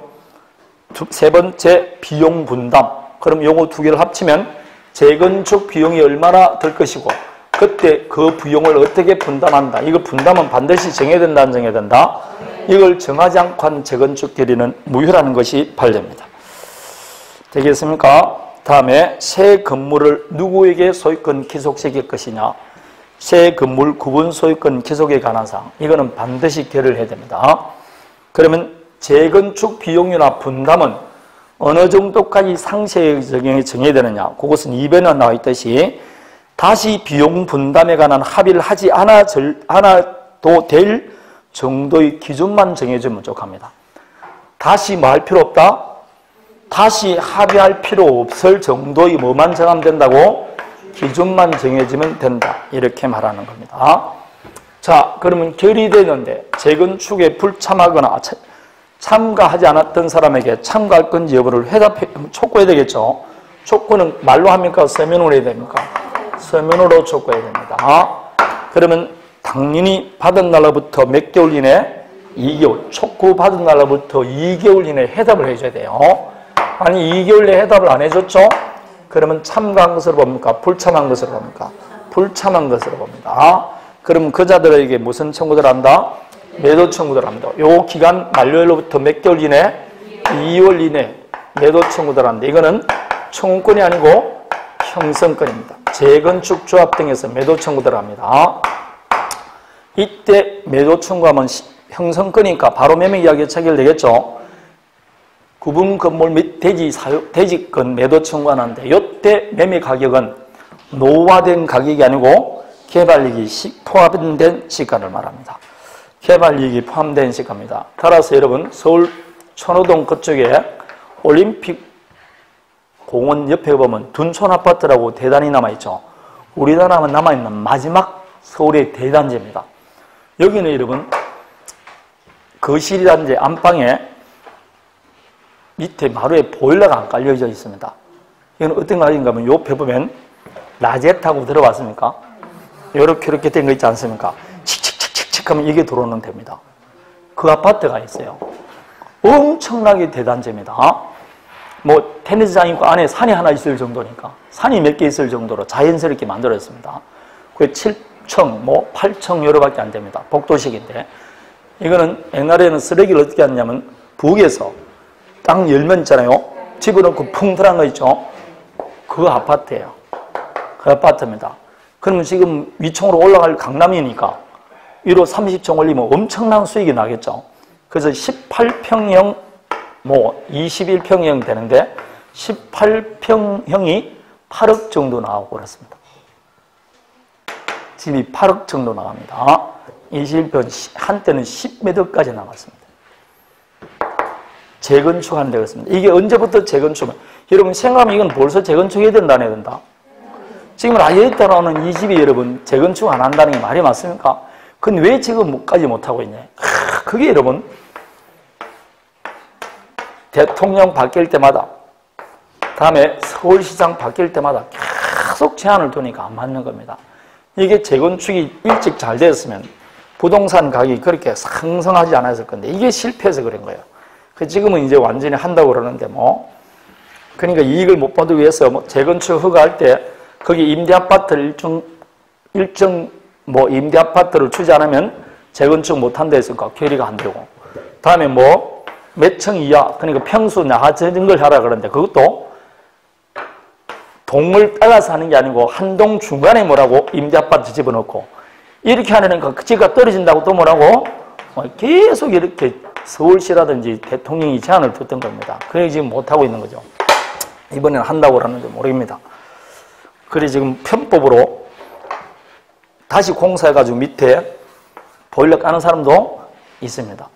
A: 세 번째, 비용 분담. 그럼 요거 2개를 합치면 재건축 비용이 얼마나 들 것이고 그때 그 비용을 어떻게 분담한다. 이거 분담은 반드시 정해야 된다, 안 정해야 된다? 이걸 정하지 않고 한 재건축 결의는 무효라는 것이 판례입니다. 되겠습니까? 다음에 새 건물을 누구에게 소유권 귀속시킬 것이냐. 새 건물 구분 소유권 귀속에 관한 사항. 이거는 반드시 결의를 해야 됩니다. 그러면 재건축 비용이나 분담은 어느 정도까지 상세하게 정해야 되느냐. 그것은 2번에 나와 있듯이 다시 비용 분담에 관한 합의를 하지 않아도 될 정도의 기준만 정해주면 부족합니다. 다시 뭐 할 필요 없다? 다시 합의할 필요 없을 정도의 뭐만 정하면 된다고? 기준만 정해지면 된다. 이렇게 말하는 겁니다. 자, 그러면 결의되는데 재건축에 불참하거나 참가하지 않았던 사람에게 참가할 건지 여부를 촉구해야 되겠죠. 촉구는 말로 합니까? 서면으로 해야 됩니까? 서면으로 촉구해야 됩니다. 그러면 당연히 받은 날로부터 몇 개월 이내? 2개월. 촉구 받은 날로부터 2개월 이내 해답을 해줘야 돼요. 아니 2개월 내에 해답을 안 해줬죠? 그러면 참가한 것으로 봅니까? 불참한 것으로 봅니까? 불참한 것으로 봅니다. 그럼 그자들에게 무슨 청구를 한다? 매도 청구를 합니다. 요 기간 만료일로부터 몇 개월 이내? 2월 이내 매도 청구를 하는데 이거는 청구권이 아니고 형성권입니다. 재건축 조합 등에서 매도 청구를 합니다. 이때 매도 청구하면 형성권이니까 바로 매매 이야기가 체결되겠죠. 구분 건물 및 대지권 매도 청구하는데 이때 매매 가격은 노후화된 가격이 아니고 개발이익이 포함된 시가를 말합니다. 개발이익이 포함된 시가입니다. 따라서 여러분 서울 천호동 그쪽에 올림픽 공원 옆에 보면 둔촌 아파트라고 대단히 남아있죠. 우리나라만 남아있는 마지막 서울의 대단지입니다. 여기는 여러분 거실이라든지 안방에 밑에 마루에 보일러가 안 깔려져 있습니다. 이건 어떤 가격인가 하면 옆에 보면 라제타고 들어봤습니까? 이렇게 된 거 있지 않습니까? 칙칙칙칙칙 하면 이게 들어오면 됩니다. 그 아파트가 있어요. 엄청나게 대단지입니다. 뭐 테니스장 있고 안에 산이 하나 있을 정도니까 산이 몇 개 있을 정도로 자연스럽게 만들어졌습니다. 그 7층, 뭐 8층 여러밖에 안 됩니다. 복도식인데 이거는 옛날에는 쓰레기를 어떻게 하냐면 북에서 땅 열면 있잖아요. 집어넣고 풍 들어간 거 있죠. 그 아파트예요. 그 아파트입니다. 그러면 지금 위층으로 올라갈 강남이니까 위로 30층 올리면 엄청난 수익이 나겠죠. 그래서 18평형 뭐 21평형 되는데 18평형이 8억 정도 나오고 그렇습니다. 집이 8억 정도 나갑니다. 21평 한때는 10m까지 나갔습니다. 재건축하는 데 그렇습니다. 이게 언제부터 재건축? 여러분 생각하면 이건 벌써 재건축해야 된다 안 해야 된다? 지금 라이에이터 나오는 이 집이 여러분 재건축 안 한다는 게 말이 맞습니까? 근데 왜 지금까지 못하고 있냐? 그게 여러분 대통령 바뀔 때마다 다음에 서울시장 바뀔 때마다 계속 제한을 두니까 안 맞는 겁니다. 이게 재건축이 일찍 잘 되었으면 부동산 가격이 그렇게 상승하지 않았을 건데 이게 실패해서 그런 거예요. 지금은 이제 완전히 한다고 그러는데 뭐 그러니까 이익을 못 받기 위해서 뭐 재건축 허가할 때 거기 임대아파트를 일정 뭐 임대아파트를 주지 않으면 재건축 못한다 했으니까 결의가 안 되고 다음에 뭐 몇 층 이하 그러니까 평수 나아지는 걸 하라 그러는데 그것도 동을 따라서 하는 게 아니고 한 동 중간에 뭐라고 임대아파트 집어넣고 이렇게 하려니까 그 집가 떨어진다고 또 뭐라고 계속 이렇게 서울시라든지 대통령이 제안을 뒀던 겁니다. 그래 지금 못하고 있는 거죠. 이번에는 한다고 그러는지 모릅니다. 그래 지금 편법으로 다시 공사해가지고 밑에 보일러 까는 사람도 있습니다.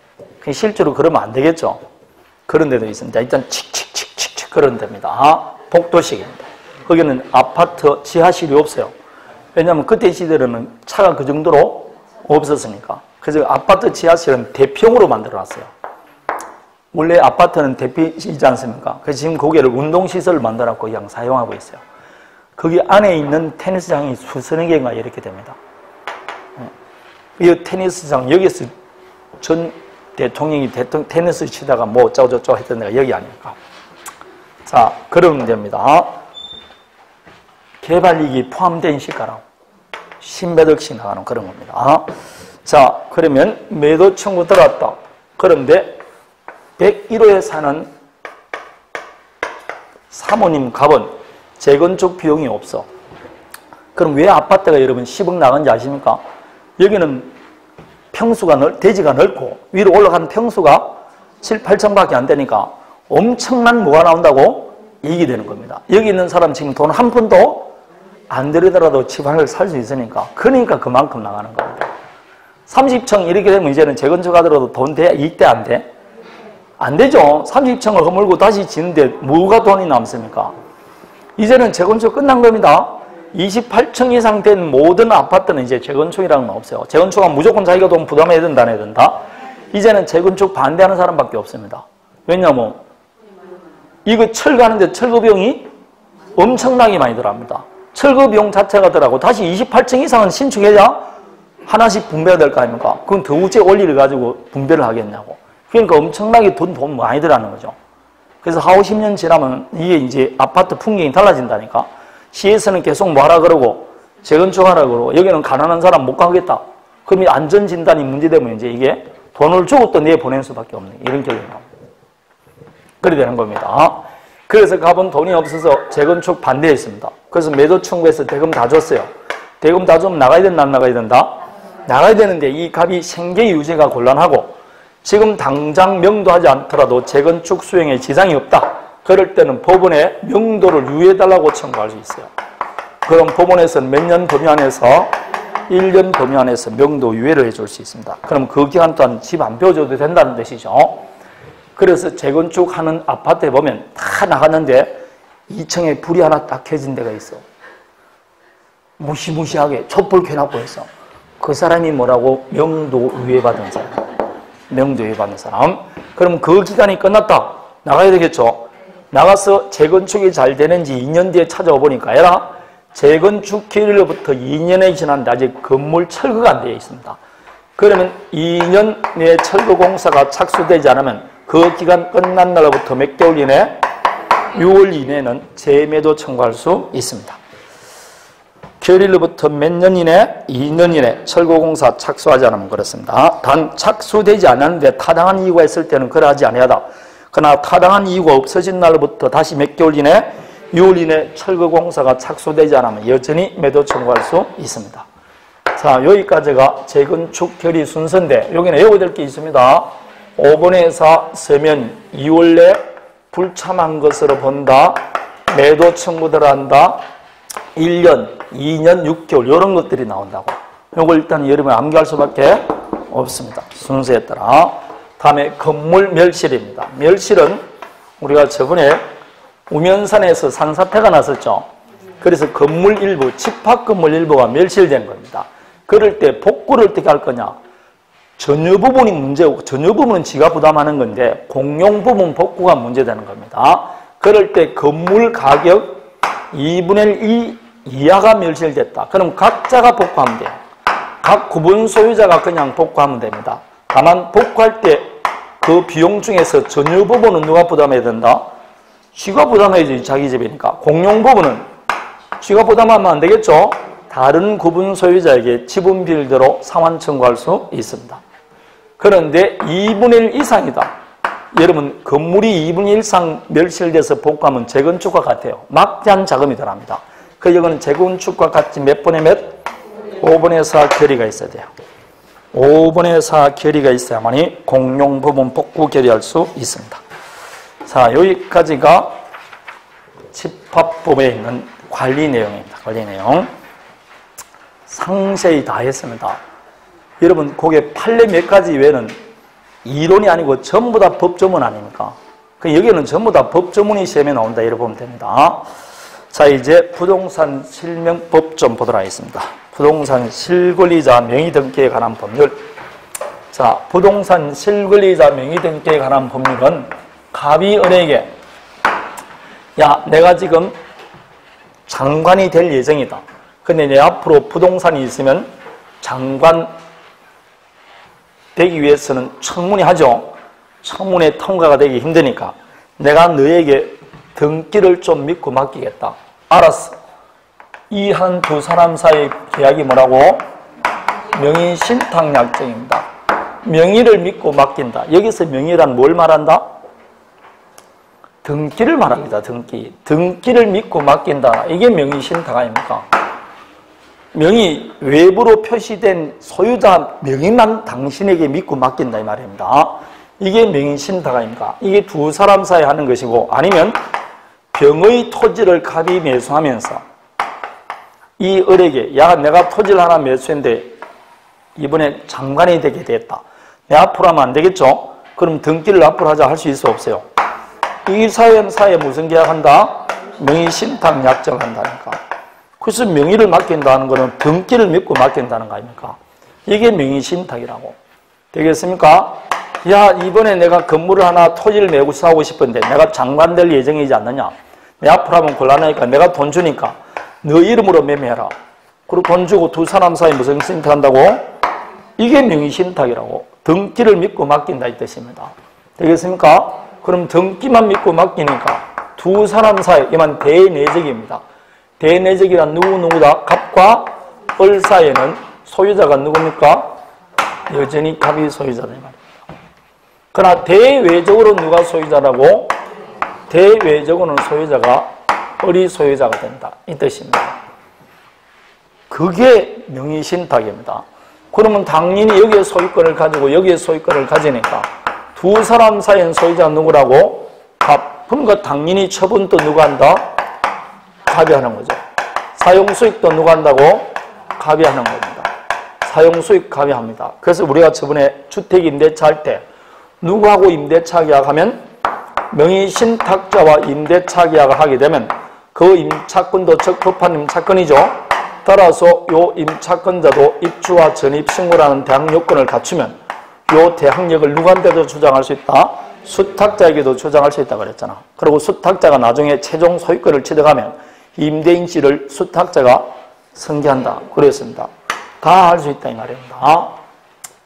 A: 실제로 그러면 안 되겠죠. 그런 데도 있습니다. 일단 칙칙칙칙칙 그런 데입니다. 복도식입니다. 거기는 아파트 지하실이 없어요. 왜냐하면 그때 시대로는 차가 그 정도로 없었으니까. 그래서 아파트 지하실은 대평으로 만들어놨어요. 원래 아파트는 대피이지 않습니까? 그래서 지금 거기를 운동시설을 만들어놨고 그냥 사용하고 있어요. 거기 안에 있는 테니스장이 수천여 개가 이렇게 됩니다. 이 테니스장, 여기서 전 대통령이 테니스 치다가 뭐 어쩌고저쩌고 했던 데가 여기 아닙니까? 자, 그런 문제입니다. 개발이익이 포함된 시가라고. 10몇 억씩 나가는 그런 겁니다. 자, 그러면 매도 청구 들어왔다. 그런데 101호에 사는 사모님 값은 재건축 비용이 없어. 그럼 왜 아파트가 여러분 10억 나간지 아십니까? 여기는 평수가 대지가 넓고 위로 올라가는 평수가 7, 8층밖에 안 되니까 엄청난 뭐가 나온다고? 이익이 되는 겁니다. 여기 있는 사람 지금 돈 한 푼도 안 들이더라도 집 하나를 살 수 있으니까 그러니까 그만큼 나가는 겁니다. 30층 이렇게 되면 이제는 재건축 하더라도 돈 돼? 이익 돼? 안 돼? 안 되죠. 30층을 허물고 다시 지는데 뭐가 돈이 남습니까? 이제는 재건축 끝난 겁니다. 28층 이상 된 모든 아파트는 이제 재건축이라는 건 없어요. 재건축은 무조건 자기가 돈 부담해야 된다, 안 해야 된다? 이제는 재건축 반대하는 사람밖에 없습니다. 왜냐면 이거 철 가는데 철거 비용이 엄청나게 많이 들어갑니다. 철거 비용 자체가 들어가고 다시 28층 이상은 신축해야 하나씩 분배가 될 거 아닙니까? 그건 더우째 원리를 가지고 분배를 하겠냐고. 그러니까 엄청나게 돈 많이 들어가는 거죠. 그래서 4, 50년 지나면 이게 이제 아파트 풍경이 달라진다니까. 시에서는 계속 뭐하라 그러고 재건축하라 그러고 여기는 가난한 사람 못 가겠다. 그럼 안전진단이 문제되면 이제 이게 돈을 주고 또 내보낼 수밖에 없는 이런 결론이 나옵니다. 그래 되는 겁니다. 그래서 갑은 돈이 없어서 재건축 반대했습니다. 그래서 매도 청구해서 대금 다 줬어요. 대금 다 주면 나가야 된다 안 나가야 된다? 나가야 되는데 이 갑이 생계 유지가 곤란하고 지금 당장 명도하지 않더라도 재건축 수행에 지장이 없다. 그럴 때는 법원에 명도를 유예해달라고 청구할 수 있어요. 그럼 법원에서는 몇 년 범위 안에서 1년 범위 안에서 명도 유예를 해줄 수 있습니다. 그럼 그 기간 동안 집 안 배워줘도 된다는 뜻이죠. 그래서 재건축하는 아파트에 보면 다 나갔는데 2층에 불이 하나 딱 켜진 데가 있어. 무시무시하게 촛불 켜놓고 있어. 그 사람이 뭐라고? 명도 유예받은 사람. 명도 유예받은 사람. 그럼 그 기간이 끝났다. 나가야 되겠죠. 나가서 재건축이 잘 되는지 2년 뒤에 찾아와 보니까 얘라 재건축 기일로부터 2년이 지났는데 아직 건물 철거가 안 되어 있습니다. 그러면 2년 내에 철거 공사가 착수되지 않으면 그 기간 끝난 날로부터 몇 개월 이내? 6월 이내는 재매도 청구할 수 있습니다. 결일로부터 몇 년 이내? 2년 이내 철거 공사 착수하지 않으면 그렇습니다. 단 착수되지 않았는데 타당한 이유가 있을 때는 그러하지 아니하다. 그러나 타당한 이유가 없어진 날로부터 다시 몇 개월 이내? 6월 이내 철거 공사가 착수되지 않으면 여전히 매도 청구할 수 있습니다. 자, 여기까지가 재건축 결의 순서인데 여기는 외워야 될 게 있습니다. 5번의 4 서면 2월 내 불참한 것으로 본다. 매도 청구를 한다. 1년, 2년, 6개월 이런 것들이 나온다고. 이걸 일단 여러분이 암기할 수밖에 없습니다. 순서에 따라. 다음에 건물 멸실입니다. 멸실은 우리가 저번에 우면산에서 산사태가 났었죠. 그래서 건물 일부, 집합 건물 일부가 멸실된 겁니다. 그럴 때 복구를 어떻게 할 거냐. 전유 부분이 문제고 전유 부분은 지가 부담하는 건데 공용 부분 복구가 문제되는 겁니다. 그럴 때 건물 가격 2분의 1 이하가 멸실됐다. 그럼 각자가 복구하면 돼요. 각 구분 소유자가 그냥 복구하면 됩니다. 다만 복구할 때 그 비용 중에서 전유 부분은 누가 부담해야 된다? 지가 부담해야지. 자기 집이니까. 공용 부분은 지가 부담하면 안 되겠죠? 다른 구분 소유자에게 지분 비율대로 상환 청구할 수 있습니다. 그런데 2분의 1 이상이다. 여러분 건물이 2분의 1 이상 멸실돼서 복구하면 재건축과 같아요. 막대한 자금이 들어갑니다. 그 이거는 재건축과 같이 몇 번에 몇? 5분의 4 결의가 있어야 돼요. 5분의 4 결의가 있어야만이 공용 부분 복구 결의할 수 있습니다. 자, 여기까지가 집합법에 있는 관리 내용입니다. 관리 내용. 상세히 다 했습니다. 여러분, 거기에 판례 몇 가지 외에는 이론이 아니고 전부 다 법조문 아닙니까? 여기는 전부 다 법조문이 시험에 나온다. 이렇게 보면 됩니다. 자, 이제 부동산 실명법 좀 보도록 하겠습니다. 부동산 실권리자 명의등기에 관한 법률. 자, 부동산 실권리자 명의등기에 관한 법률은 갑이 은행에게 야, 내가 지금 장관이 될 예정이다. 근데 내 앞으로 부동산이 있으면 장관 되기 위해서는 청문회 하죠. 청문회 통과가 되기 힘드니까 내가 너에게 등기를 좀 믿고 맡기겠다. 알았어. 이 한 두 사람 사이 계약이 뭐라고? 명의신탁약정입니다. 명의를 믿고 맡긴다. 여기서 명의란 뭘 말한다? 등기를 말합니다. 등기. 등기를 믿고 맡긴다. 이게 명의신탁 아닙니까? 명의 외부로 표시된 소유자 명의만 당신에게 믿고 맡긴다 이 말입니다. 이게 명의신탁 아닙니까? 이게 두 사람 사이에 하는 것이고 아니면 병의 토지를 갑이 매수하면서 이 을에게 야 내가 토지를 하나 매수했는데 이번에 장관이 되게 됐다. 내 앞으로 하면 안 되겠죠? 그럼 등기를 앞으로 하자 할 수 있어 없어요? 이 사이에 무슨 계약한다? 명의신탁 약정한다니까. 그래서 명의를 맡긴다는 거는 등기를 믿고 맡긴다는 거 아닙니까? 이게 명의신탁이라고. 되겠습니까? 야 이번에 내가 건물을 하나 토지를 매수하고 싶은데 내가 장관 될 예정이지 않느냐? 내 앞으로 하면 곤란하니까 내가 돈 주니까 너 이름으로 매매해라. 그리고 돈 주고 두 사람 사이 무슨 신탁한다고? 이게 명의신탁이라고. 등기를 믿고 맡긴다 이 뜻입니다. 되겠습니까? 그럼 등기만 믿고 맡기니까 두 사람 사이, 이만 대내적입니다. 대내적이란 누구누구다? 갑과 을 사이에는 소유자가 누굽니까? 여전히 갑이 소유자다 이 말입니다. 그러나 대외적으로 누가 소유자라고? 대외적으로는 소유자가 을이 소유자가 된다 이 뜻입니다. 그게 명의신탁입니다. 그러면 당연히 여기에 소유권을 가지고 여기에 소유권을 가지니까 두 사람 사이엔 소유자가 누구라고? 갑. 그러니까 당연히 처분도 누가 한다? 갑이 하는 거죠. 사용수익도 누가 한다고? 갑이 하는 겁니다. 사용수익 갑이 합니다. 그래서 우리가 저번에 주택임대차 할 때 누구하고 임대차 계약하면 명의신탁자와 임대차 계약을 하게 되면 그 임차권도 적법한 임차권이죠. 따라서 요 임차권자도 입주와 전입 신고라는 대항 요건을 갖추면 요 대항력을 누구한테도 주장할 수 있다? 수탁자에게도 주장할 수 있다고 그랬잖아. 그리고 수탁자가 나중에 최종 소유권을 취득하면 임대인씨를 수탁자가 승계한다. 그랬습니다. 다 할 수 있다 이 말입니다.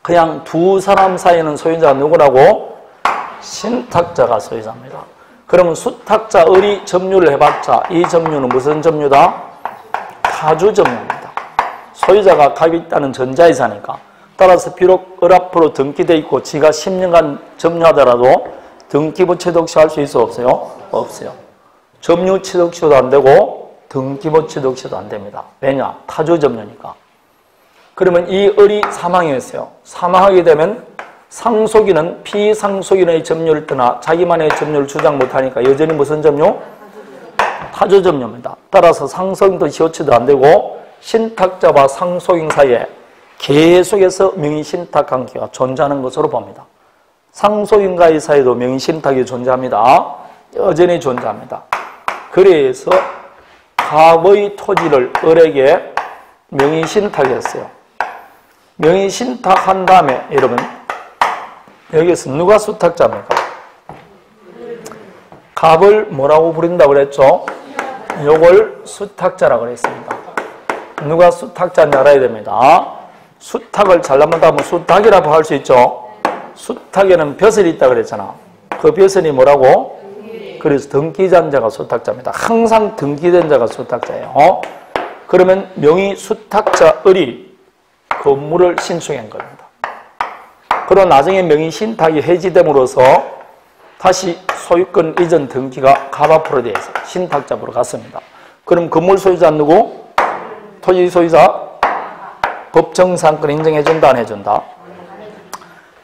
A: 그냥 두 사람 사이에는 소유자가 누구라고? 신탁자가 소유자입니다. 그러면 수탁자 을이 점유를 해봤자 이 점유는 무슨 점유다? 타주 점유입니다. 소유자가 갑이 있다는 전자이사니까 따라서 비록 을 앞으로 등기되어 있고 지가 10년간 점유하더라도 등기부 취득시 할 수 있어 없어요? 없어요. 점유 취득시도 안 되고 등기부 취득시도 안 됩니다. 왜냐? 타주 점유니까. 그러면 이 을이 사망했어요. 사망하게 되면 상속인은 피상속인의 점유를 떠나 자기만의 점유를 주장 못하니까 여전히 무슨 점유? 타주 점유입니다. 따라서 상속인도 시효치도 안 되고 신탁자와 상속인 사이에 계속해서 명의신탁 관계가 존재하는 것으로 봅니다. 상속인과의 사이도 명의신탁이 존재합니다. 여전히 존재합니다. 그래서 갑의 토지를 을에게 명의신탁했어요. 명의신탁한 다음에 여러분 여기에서 누가 수탁자입니까? 갑을 뭐라고 부른다고 그랬죠? 요걸 수탁자라고 그랬습니다. 누가 수탁자인지 알아야 됩니다. 수탁을 잘못하면 수탁이라고 할 수 있죠. 수탁에는 벼슬이 있다고 그랬잖아. 그 벼슬이 뭐라고? 그래서 등기된 자가 수탁자입니다. 항상 등기된 자가 수탁자예요. 그러면 명의 수탁자 을이 건물을 신축한 겁니다. 그러나 나중에 명의 신탁이 해지됨으로써 다시 소유권 이전 등기가 갑 앞으로 돼서 신탁자로 갔습니다. 그럼 건물 소유자 누구? 토지 소유자? 법정지상권 인정해준다 안 해준다?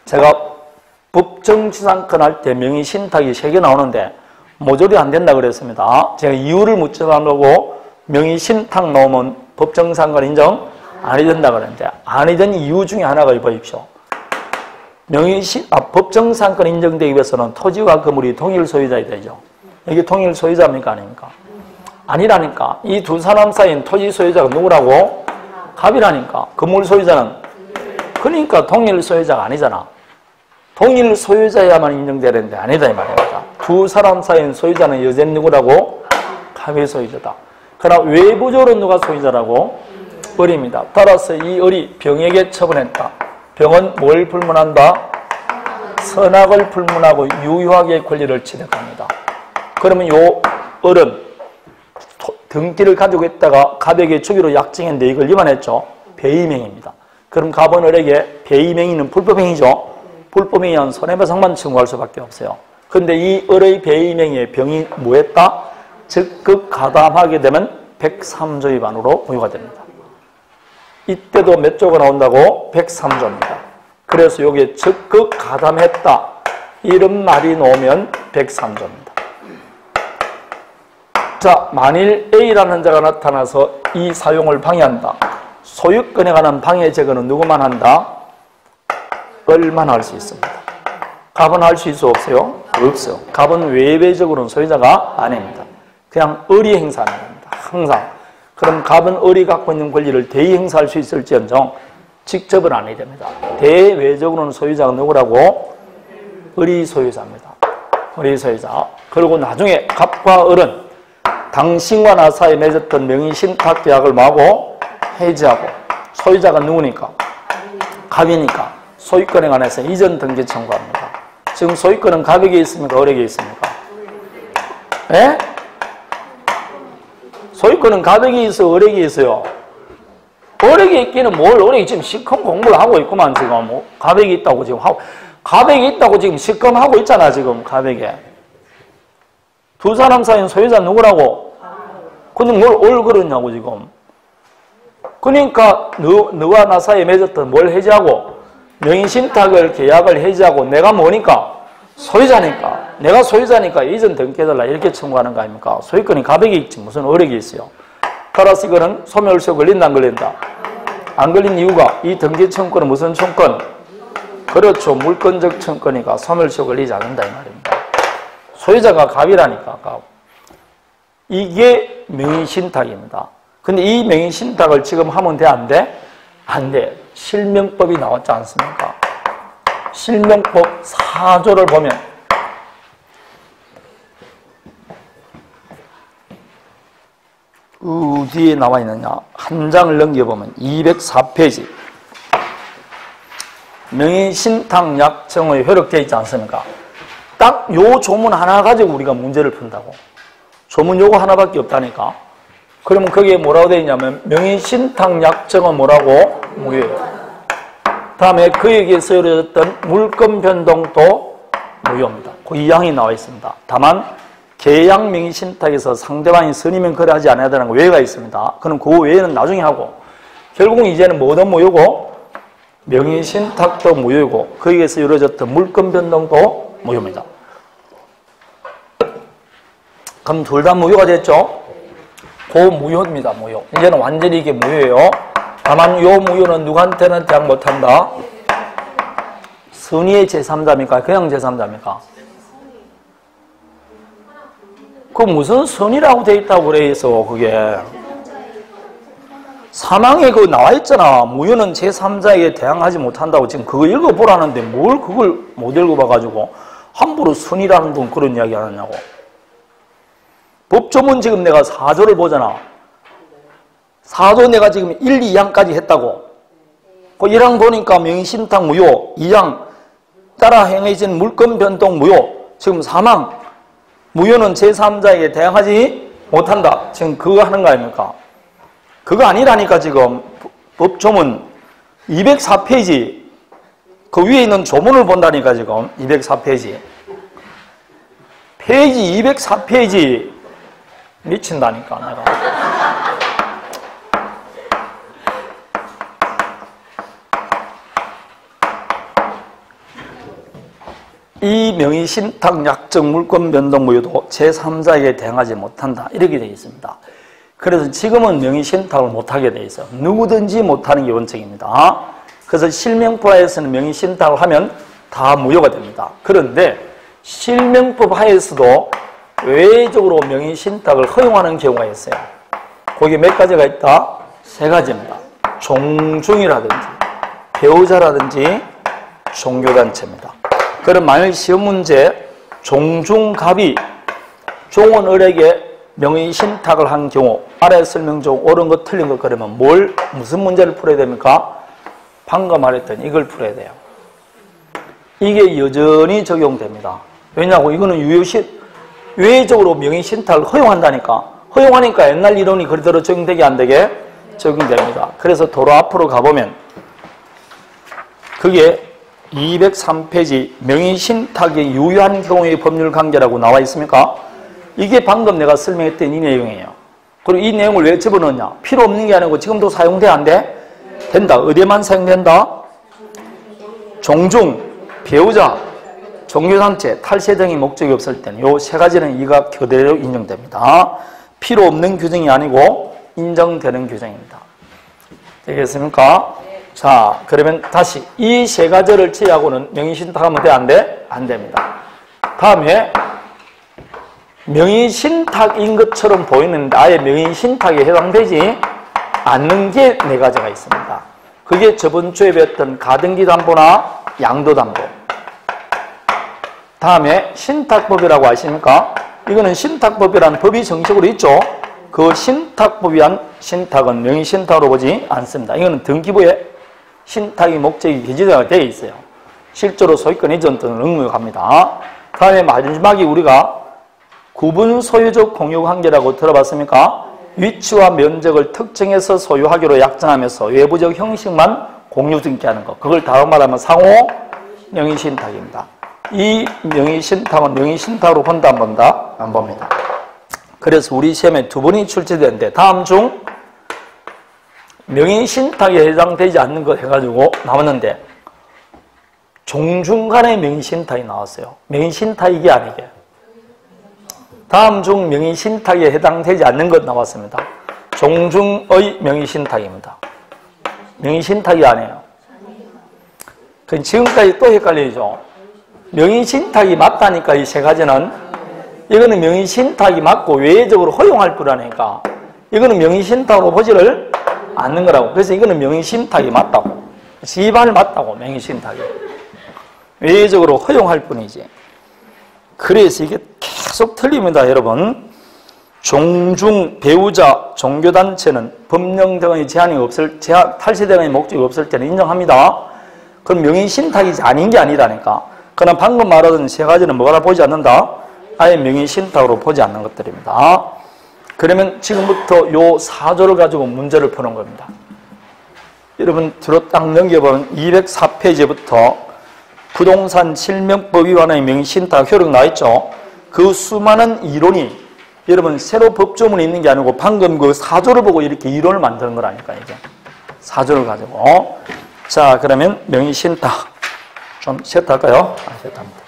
A: 제가 법정지상권 할 때 명의신탁이 3개 나오는데 모조리 안 된다 그랬습니다. 제가 이유를 묻지 않고 명의신탁 나오면 법정지상권 인정 안 해준다 그랬는데 안 된 이유 중에 하나가 보십시오. 법정지상권 인정되기 위해서는 토지와 건물이 동일 소유자이 되죠. 이게 동일 소유자입니까 아닙니까? 아니라니까. 이 두 사람 사이인 토지 소유자가 누구라고? 갑이라니까. 건물 소유자는 그러니까 동일 소유자가 아니잖아. 동일 소유자야만 인정되는데 아니다 이 말입니다. 두 사람 사이인 소유자는 여전히 누구라고? 갑이 소유자다. 그러나 외부적으로 누가 소유자라고? 을입니다. 따라서 이 을이 병에게 처분했다. 병은 뭘 불문한다? 선악을 불문하고 유효하게 권리를 취득합니다. 그러면 요 을은 등기를 가지고 있다가 갑에게 주기로 약정했는데 이걸 위반했죠. 배임행위입니다. 그럼 갑은 을에게 배임행위는 불법행위죠. 불법행위는 손해배상만 청구할 수밖에 없어요. 그런데 이 을의 배임행위에 병이 뭐했다? 적극 가담하게 되면 103조 위반으로 무효가 됩니다. 이때도 몇 조가 나온다고? 103조입니다. 그래서 여기에 적극 가담했다 이런 말이 나오면 103조입니다. 자, 만일 A라는 자가 나타나서 이 사용을 방해한다. 소유권에 관한 방해 제거는 누구만 한다? 을만 할 수 있습니다. 갑은 할 수 있어 없어요? 없어요. 갑은 외배적으로는 소유자가 아닙니다. 그냥 을이 행사하는 겁니다. 항상. 그럼 갑은 을이 갖고 있는 권리를 대의 행사할 수 있을지언정 직접은 아니게 됩니다. 대외적으로는 소유자가 누구라고? 을이 소유자입니다. 을이 소유자. 그리고 나중에 갑과 을은 당신과 나 사이에 맺었던 명의신탁 계약을 뭐하고? 해지하고. 소유자가 누구니까? 갑이니까. 소유권에 관해서 이전 등기 청구합니다. 지금 소유권은 갑에게 있습니까? 을에게 있습니까? 예? 소유권은 갑에게 있어요? 을에게 있어요? 을에게 있기는 뭘, 을에게 지금 시커먼 공부를 하고 있구만, 지금. 뭐, 갑에게 있다고 지금 하고, 갑에게 있다고 지금 시커먼 하고 있잖아, 지금, 갑에게. 두 사람 사이는 소유자 누구라고? 근데 뭘 을 그러냐고, 지금. 그러니까, 너와 나 사이에 맺었던 뭘 해지하고? 명의신탁을 계약을 해지하고, 내가 뭐니까? 소유자니까. 내가 소유자니까 이전 등기해달라, 이렇게 청구하는 거 아닙니까? 소유권이 갑에게 있지, 무슨 을에게 있어요. 따라서 이거는 소멸시효 걸린다, 안 걸린다? 안 걸린 이유가 이 등기 청구권은 무슨 청구권? 그렇죠. 물권적 청구권이니까 소멸시효 걸리지 않는다 이 말입니다. 소유자가 갑이라니까. 갑. 이게 명의신탁입니다. 근데 이 명의신탁을 지금 하면 돼, 안 돼? 안 돼. 실명법이 나왔지 않습니까? 실명법 4조를 보면 어디에 나와 있느냐? 한 장을 넘겨보면 204페이지. 명의신탁 약정의 효력되어 있지 않습니까? 딱 요 조문 하나 가지고 우리가 문제를 푼다고. 조문 요거 하나밖에 없다니까. 그러면 거기에 뭐라고 되어 있냐면 명의신탁 약정은 뭐라고? 무효예요. 다음에 그에게 쓰여졌던 물권 변동도 무효입니다. 그 2항이 나와 있습니다. 다만 계약 명의신탁에서 상대방이 선이면 거래하지 않아야 되는 외가 있습니다. 그럼 그 외에는 나중에 하고 결국은 이제는 뭐든 무효고 명의신탁도 무효이고 거기에서 이루어졌던 물권 변동도 무효입니다. 그럼 둘 다 무효가 됐죠? 그 무효입니다. 무효. 이제는 완전히 이게 무효예요. 다만 요 무효는 누구한테는 대항 못한다? 선의의 제3자입니까? 그냥 제3자입니까? 그 무슨 선이라고 돼 있다고 그래서 그게 사망에 그거 나와 있잖아. 무효는 제3자에게 대항하지 못한다고 지금 그거 읽어보라는데 뭘 그걸 못 읽어봐가지고 함부로 선이라는 분 그런 이야기 안 하냐고. 법조문 지금 내가 4조를 보잖아. 4조 내가 지금 1, 2항까지 했다고. 그 1항 보니까 명의신탁 무효, 2항 따라 행해진 물권 변동 무효, 지금 3항 무효는 제3자에게 대항하지 못한다. 지금 그거 하는 거 아닙니까? 그거 아니라니까 지금 법조문 204페이지 그 위에 있는 조문을 본다니까 지금 204페이지 페이지 204페이지 미친다니까 내가. 이 명의신탁 약정 물권 변동 무효도 제3자에게 대항하지 못한다. 이렇게 되어 있습니다. 그래서 지금은 명의신탁을 못하게 되어 있어요. 누구든지 못하는 게 원칙입니다. 그래서 실명법 하에서는 명의신탁을 하면 다 무효가 됩니다. 그런데 실명법 하에서도 외적으로 명의신탁을 허용하는 경우가 있어요. 거기에 몇 가지가 있다? 3가지입니다. 종중이라든지 배우자라든지 종교단체입니다. 그럼 만일 시험 문제 종중갑이 종은 을에게 명의신탁을 한 경우 아래 설명 중 옳은 것 틀린 것 그러면 무슨 문제를 풀어야 됩니까? 방금 말했던 이걸 풀어야 돼요. 이게 여전히 적용됩니다. 왜냐하고 이거는 유효적으로 명의신탁을 허용한다니까. 허용하니까 옛날 이론이 그대로 적용되게 안 되게 적용됩니다. 그래서 도로 앞으로 가보면 그게 203페이지 명의신탁이 유효한 경우의 법률관계라고 나와 있습니까? 이게 방금 내가 설명했던 이 내용이에요. 그리고 이 내용을 왜 집어넣냐? 필요 없는 게 아니고 지금도 사용돼 안 돼? 된다. 어디에만 사용된다? 종중, 배우자, 종교단체, 탈세 등의 목적이 없을 때는 요 3가지는 이가 그대로 인정됩니다. 필요 없는 규정이 아니고 인정되는 규정입니다. 되겠습니까? 자, 그러면 다시 이 3가지를 제외하고는 명의신탁하면 돼? 안 돼? 안 됩니다. 다음에 명의신탁인 것처럼 보이는데 아예 명의신탁에 해당되지 않는 게 4가지가 있습니다. 그게 저번 주에 배웠던 가등기담보나 양도담보. 다음에 신탁법이라고 아십니까? 이거는 신탁법이라는 법이 정식으로 있죠. 그 신탁법에 의한 신탁은 명의신탁으로 보지 않습니다. 이거는 등기부에 신탁의 목적이 기재되어 있어요. 실제로 소유권 이전 등을 응용합니다. 다음에 마지막에 우리가 구분 소유적 공유 관계라고 들어봤습니까? 위치와 면적을 특정해서 소유하기로 약정하면서 외부적 형식만 공유 등기하는 것. 그걸 다음 말하면 상호 명의신탁입니다. 이 명의신탁은 명의신탁으로 본다 안 본다? 안 봅니다. 그래서 우리 시험에 두 번이 출제되는데 다음 중 명의신탁에 해당되지 않는 것 해가지고 나왔는데 종중간의 명의신탁이 나왔어요. 명의신탁이게 아니게. 다음 중 명의신탁에 해당되지 않는 것 나왔습니다. 종중의 명의신탁입니다. 명의신탁이 아니에요. 지금까지 또 헷갈리죠. 명의신탁이 맞다니까 이 세 가지는 이거는 명의신탁이 맞고 외적으로 허용할 뿐이니까 이거는 명의신탁으로 보지를 않는 거라고. 그래서 이거는 명의신탁이 맞다고. 지발 맞다고 명의신탁이. 외적으로 허용할 뿐이지. 그래서 이게 계속 틀립니다, 여러분. 종중, 배우자, 종교단체는 법령 등의 제한이 탈시 등의 목적이 없을 때는 인정합니다. 그럼 명의신탁이 아닌 게 아니라니까. 그러나 방금 말하던 세 가지는 뭐라 보지 않는다? 아예 명의신탁으로 보지 않는 것들입니다. 그러면 지금부터 요 4조를 가지고 문제를 푸는 겁니다. 여러분 뒤로 딱 넘겨보면 204페이지부터 부동산 실명법 위반의 명의신탁 효력 나와있죠. 그 수많은 이론이 여러분 새로 법조문이 있는 게 아니고 방금 그 4조를 보고 이렇게 이론을 만드는 거라니까 이게 4조를 가지고. 자, 그러면 명의신탁 좀 세트할까요? 세트합니다.